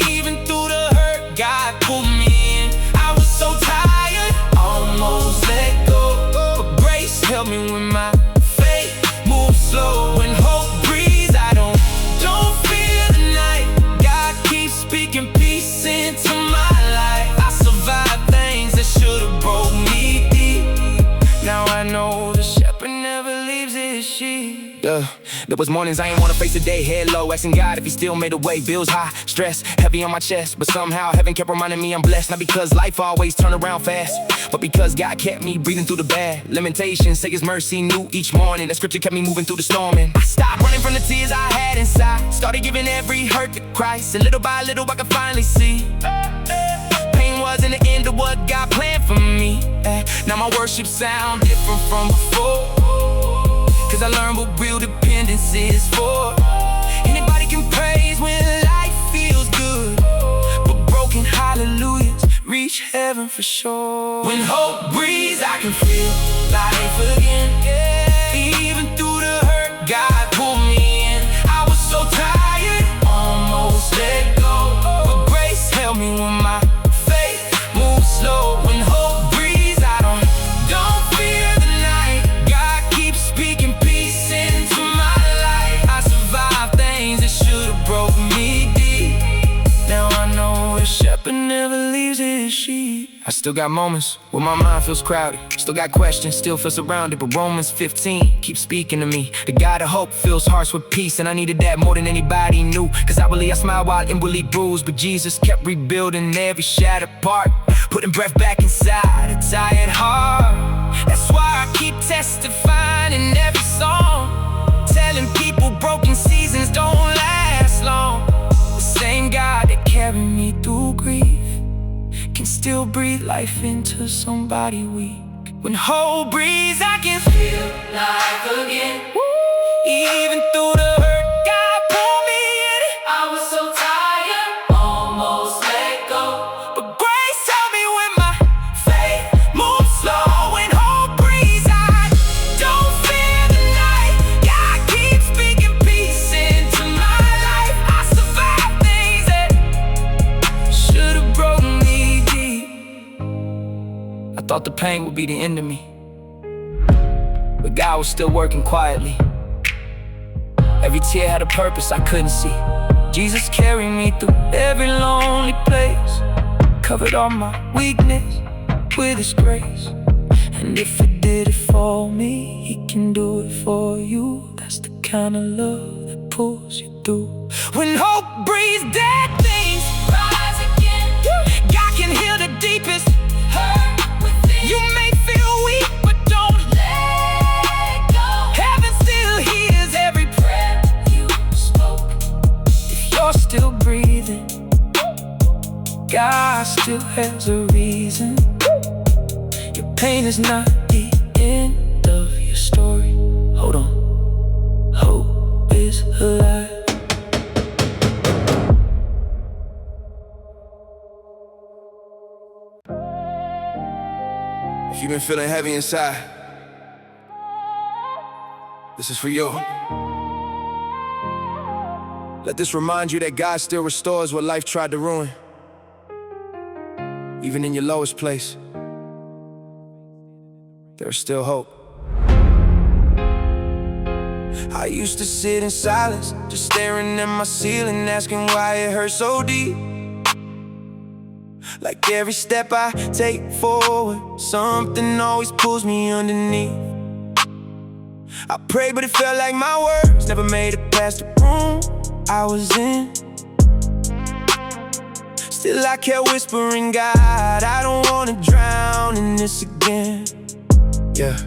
Speaker 2: Even through the hurt, God pulled me in. I was so tired, almost let go, but grace held me when my faith moved slow. When hope breathes, I don't fear the night. God keeps speaking peace into my life. I survived things that should've broke me deep. Now I know the shepherd never leaves his sheep. There was mornings I ain't wanna face the day, head low, asking God if He still made a way. Bills high, stress heavy on my chest, but somehow heaven kept reminding me I'm blessed. Not because life always turn around fast, but because God kept me breathing through the bad. Lamentations say His mercy new each morning. That scripture kept me moving through the storm, and I stopped running from the tears I had inside. Started giving every hurt to Christ, and little by little I could finally see pain wasn't the end of what God planned for me. Now my worship sound different from before, cause I learned what real dependence is for. Anybody can praise when life feels good, but broken hallelujahs reach heaven for sure. When hope breathes, I can feel life again. Even through the hurt, God pulled me in. I was so tired, almost let go, but grace held me when my faith moved slow. When hope breathes, I don't fear the night. God keeps speaking peace into my life. I survived things that should've broke me deep. Now I know the shepherd never leaves his sheep. I still got moments where my mind feels crowded, still got questions, still feel surrounded, but Romans 15 keeps speaking to me. The God of hope fills hearts with peace, and I needed that more than anybody knew. Cause outwardly I smiled while inwardly bruised, but Jesus kept rebuilding every shattered part, putting breath back inside a tired heart. That's why I keep testifying in every song, telling people broken seasons don't last long. The same God that carried me through grief can still breathe life into somebody weak. When hope breathes, I can feel life again. Even through the hurt, God pulled me in. I was so tired, almost let go, but grace held me when my faith moved slow. When hope breathes, I don't fear the night. God keeps speaking peace into my life. I survived things that should have broken me deep. I thought the pain would be the end of me, but God was still working quietly. Every tear had a purpose I couldn't see. Jesus carried me through every lonely place, covered all my weakness with His grace. And if He did it for me, He can do it for you. That's the kind of love that pulls you through. When hope breathes, dead things rise again. God can heal the deepest hurt within. You may feel weak, but don't let go. Heaven still hears every prayer you spoke. If you're still breathing, God still has a reason. Your pain is not the end of your story. Hold on, hope is alive.
Speaker 3: If you've been feeling heavy inside, this is for you. Let this remind you that God still restores what life tried to ruin. Even in your lowest place, there's still hope. I used to sit in silence, just staring at my ceiling, asking why it hurt so deep. Like every step I take forward, something always pulls me underneath. I prayed, but it felt like my words never made it past the room I was in. Still I kept whispering, God, I don't wanna drown in this again. Yeah.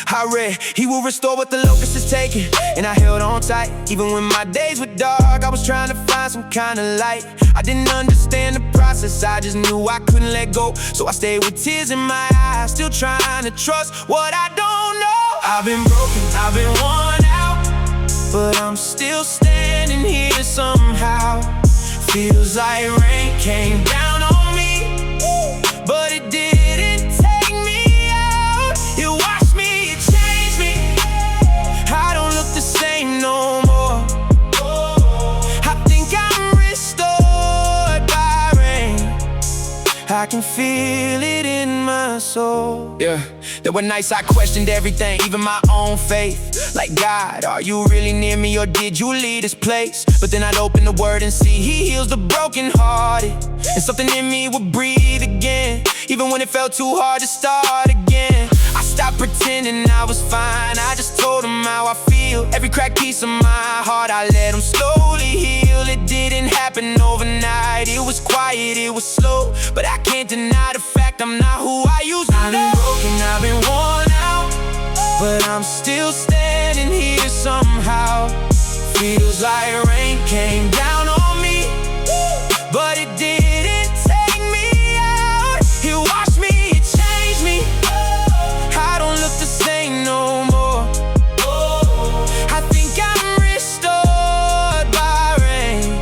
Speaker 3: I read, He will restore what the locust has taken, and I held on tight. Even when my days were dark, I was trying to find some kind of light. I didn't understand the process, I just knew I couldn't let go. So I stayed with tears in my eyes, still trying to trust what I don't know. I've been broken, I've been worn out, but I'm still standing here somehow. Feels like rain came down on me, but it didn't take me out. It washed me, it changed me. I don't look the same no more. I think I'm restored by rain. I can feel it in my soul. Yeah, there were nights I questioned everything, even my own faith. Like, God, are you really near me, or did you leave this place? But then I'd open the Word and see He heals the brokenhearted, and something in me would breathe again, even when it felt too hard to start again. I stopped pretending I was fine, I just told Him how I feel. Every cracked piece of my heart, I let Him slowly heal. It didn't happen overnight, it was quiet, it was slow, but I can't deny the fact I'm not who I used to be. I've been broken, I've been worn out, but I'm still standing here somehow. Feels like rain came down on me, but it didn't take me out. It washed me, it changed me. I don't look the same no more. I think I'm restored by rain.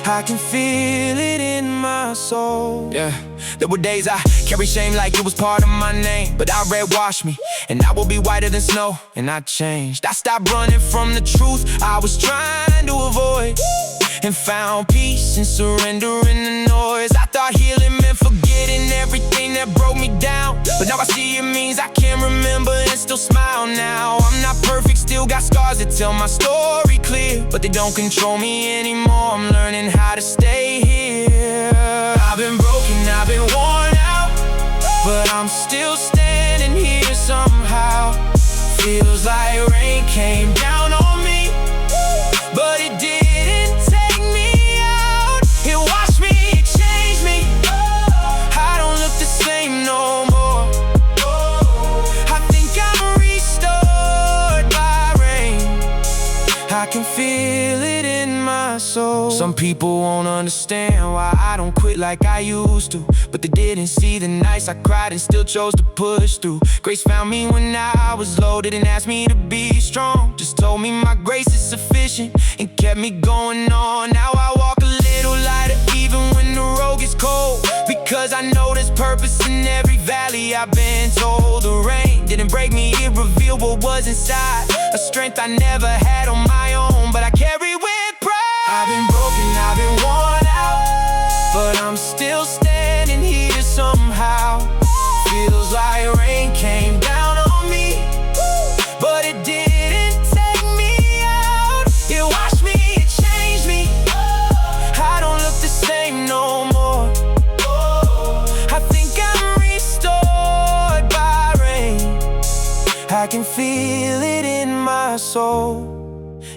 Speaker 3: I can feel it in my soul. Yeah. There were days I carried shame like it was part of my name, but I read, wash me, and I will be whiter than snow. And I changed, I stopped running from the truth I was trying to avoid, and found peace in surrendering the noise. I thought healing meant forgetting everything that broke me down, but now I see it means I can remember and still smile now. I'm not perfect, still got scars that tell my story clear, but they don't control me anymore. I'm learning how to stay here. I've been broken, I've been worn out, but I'm still standing here somehow. Feels like rain came down on me, but it didn't take me out. It washed me, it changed me. I don't look the same no more. I think I'm restored by rain. I can feel it in my
Speaker 2: my soul. Some people won't understand why I don't quit like I used to, but they didn't see the nights I cried and still chose to push through. Grace found me when I was low, didn't ask me to be strong, just told me my grace is sufficient and kept me going on. Now I walk a little lighter even when the road gets cold, because I know there's purpose in every valley I've been told. The rain didn't break me, it revealed what was inside, a strength I never had on my own, but I carry with pride. I've been broken, I've been worn out, but I'm still standing here somehow. Feels like rain came down on me, but it didn't take me out. It washed me, it changed me. I don't look the same no more. I think I'm restored by rain. I can feel it in my soul.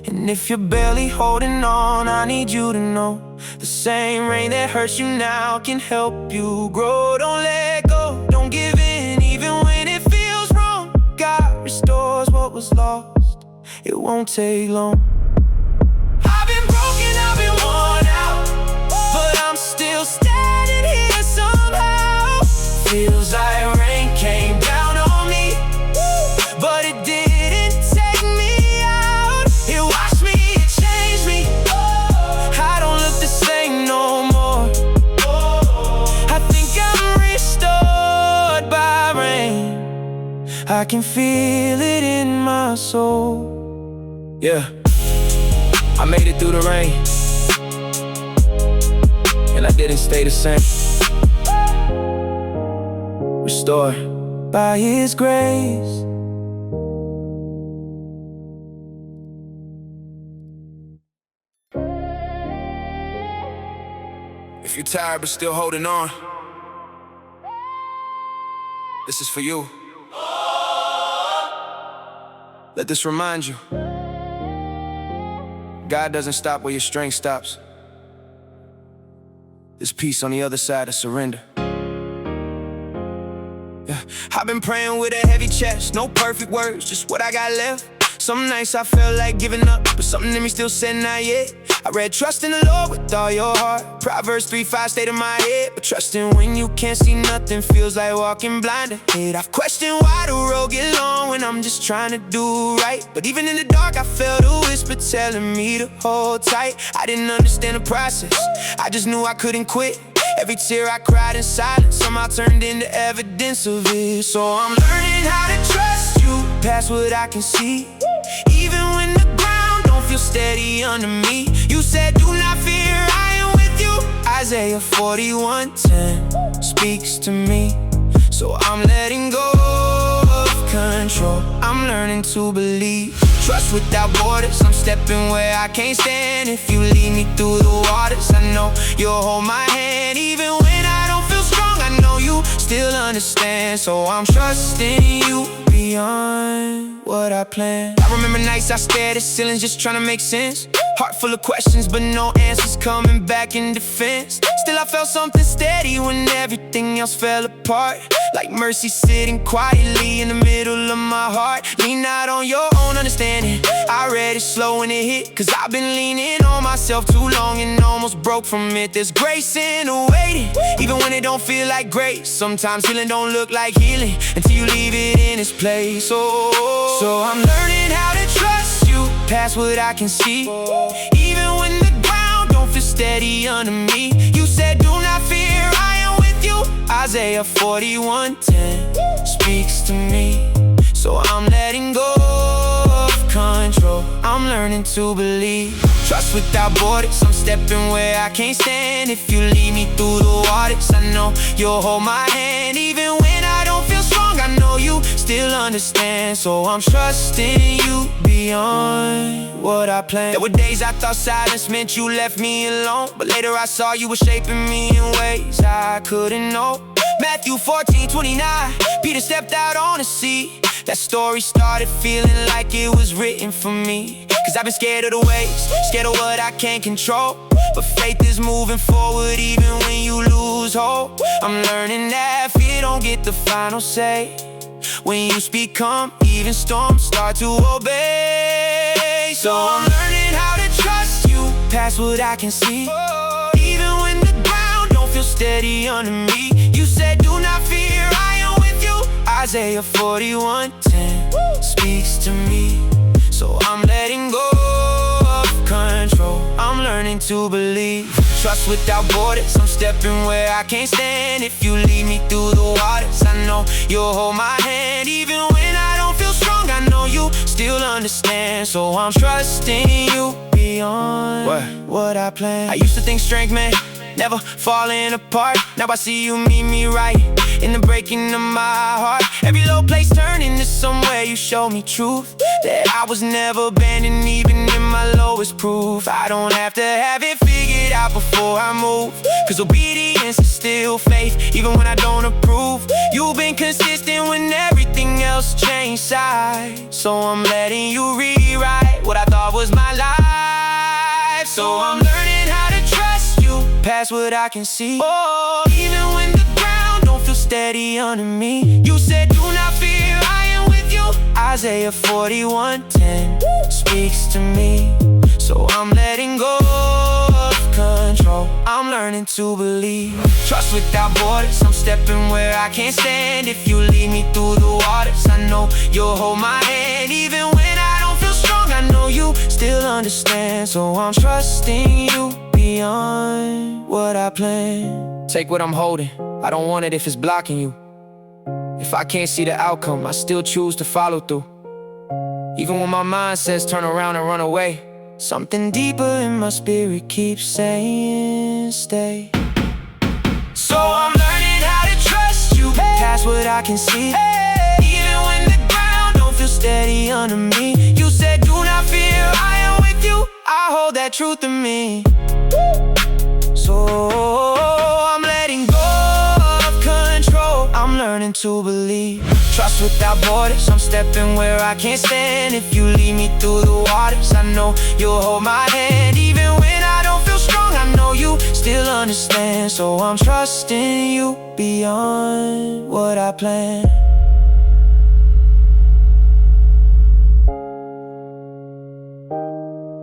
Speaker 2: And if you're barely holding on, I need you to know the same rain that hurts you now can help you grow. Don't let go, don't give in, even when it feels wrong. God restores what was lost, it won't take long. I've been broken, I've been worn out, but I'm still standing here somehow. Feels like rain came down on me, but it didn't take me out. It washed me, it changed me. I don't look the same no more. I think I'm restored by rain. I can feel it in my soul. Yeah, I made it through the rain, and I didn't stay the same. Restored by His grace.
Speaker 3: If you're tired but still holding on, this is for you. Let this remind you, God doesn't stop where your strength stops. There's peace on the other side of surrender. Yeah. I've been praying with a heavy chest, no perfect words, just what I got left. Some nights I felt like giving up, but something in me still said not yet. I read trust in the Lord with all your heart, Proverbs 3:5 stayed in my head. But trusting when you can't see nothing feels like walking blinded. I've questioned why the road get long when I'm just trying to do right, but even in the dark I felt a whisper telling me to hold tight. I didn't understand the process, I just knew I couldn't quit. Every tear I cried in silence somehow turned into evidence of it. So I'm learning how to trust you past what I can see, even when the ground don't feel steady under me. You said do not fear, I am with you. Isaiah 41:10 speaks to me. So I'm letting go of control, I'm learning to believe. Trust without borders, I'm stepping where I can't stand. If you lead me through the waters, I know you'll hold my hand. Even when I don't feel strong, I know you still understand. So I'm trusting you beyond what I planned. I remember nights I stared at ceilings just trying to make sense. Heart full of questions but no answers coming back in defense. Still I felt something steady when everything else fell apart, like mercy sitting quietly in the middle of my heart. Lean not on your own understanding, I read it slow when it hit, cause I've been leaning on myself too long and almost broke from it. There's grace in the waiting, even when it don't feel like grace. Sometimes healing don't look like healing until you leave it in its place. So I'm learning how to trust you past what I can see, even when the ground don't feel steady under me. You said do not fear, I am with you. Isaiah 41:10 speaks to me. So I'm letting go of control, I'm learning to believe. Trust without borders, I'm stepping where I can't stand. If you lead me through the waters, I know you'll hold my hand. Even when I don't feel strong, I know you still understand. So I'm trusting you beyond what I planned. There were days I thought silence meant you left me alone, but later I saw you were shaping me in ways I couldn't know. Matthew 14:29, Peter stepped out on the sea. That story started feeling like it was written for me. Cause I've been scared of the waves, scared of what I can't control, but faith is moving forward even when you lose hope. I'm learning that fear don't get the final say. When you speak calm, even storms start to obey. So I'm learning how to trust you
Speaker 1: past what I can see. Even when the ground don't feel steady under me, you said do not fear, I am with you. Isaiah 41:10 speaks to me. So I'm letting go of control, I'm learning to believe. Trust without borders, I'm stepping where I can't stand. If you lead me through the waters, I know you'll hold my hand. Even when I don't feel strong, I know you still understand. So I'm trusting you beyond what I planned. I used to think strength meant never falling apart. Now I see you meet me right in the breaking of my heart. Every low place turned into somewhere you showed me truth, that I was never abandoned even in my lowest proof. I don't have to have it figured out before I move, cause obedience is still faith, even when I don't approve. You've been consistent when everything else changed sides. So I'm letting you rewrite what I thought was my life. So I'm learning how to trust you past what I can see. Oh, even when the ground don't feel steady under me, you said do not fear, I am with you. Isaiah 41:10 speaks to me. So I'm letting go of control, I'm learning to believe. Trust without borders, I'm stepping where I can't stand. If you lead me through the waters, I know you'll hold my hand. Even when I don't feel strong, I know you still understand. So I'm trusting you beyond what I planned. Take what I'm holding, I don't want it if it's blocking you. If I can't see the outcome, I still choose to follow through. Even when my mind says turn around and run away, something deeper in my spirit keeps saying stay. So I'm learning how to trust you past what I can see. Even when the ground don't feel steady under me, you said do not fear, I am with you. I hold that truth in me. So I'm letting go of control, I'm learning to believe. Trust without borders, I'm stepping where I can't stand. If you lead me through the waters, I know you'll hold my hand. Even when I don't feel strong, I know you still understand. So I'm trusting you beyond what I planned.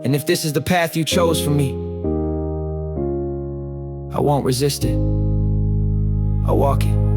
Speaker 1: And if this is the path you chose for me, I won't resist it, I'll walk it.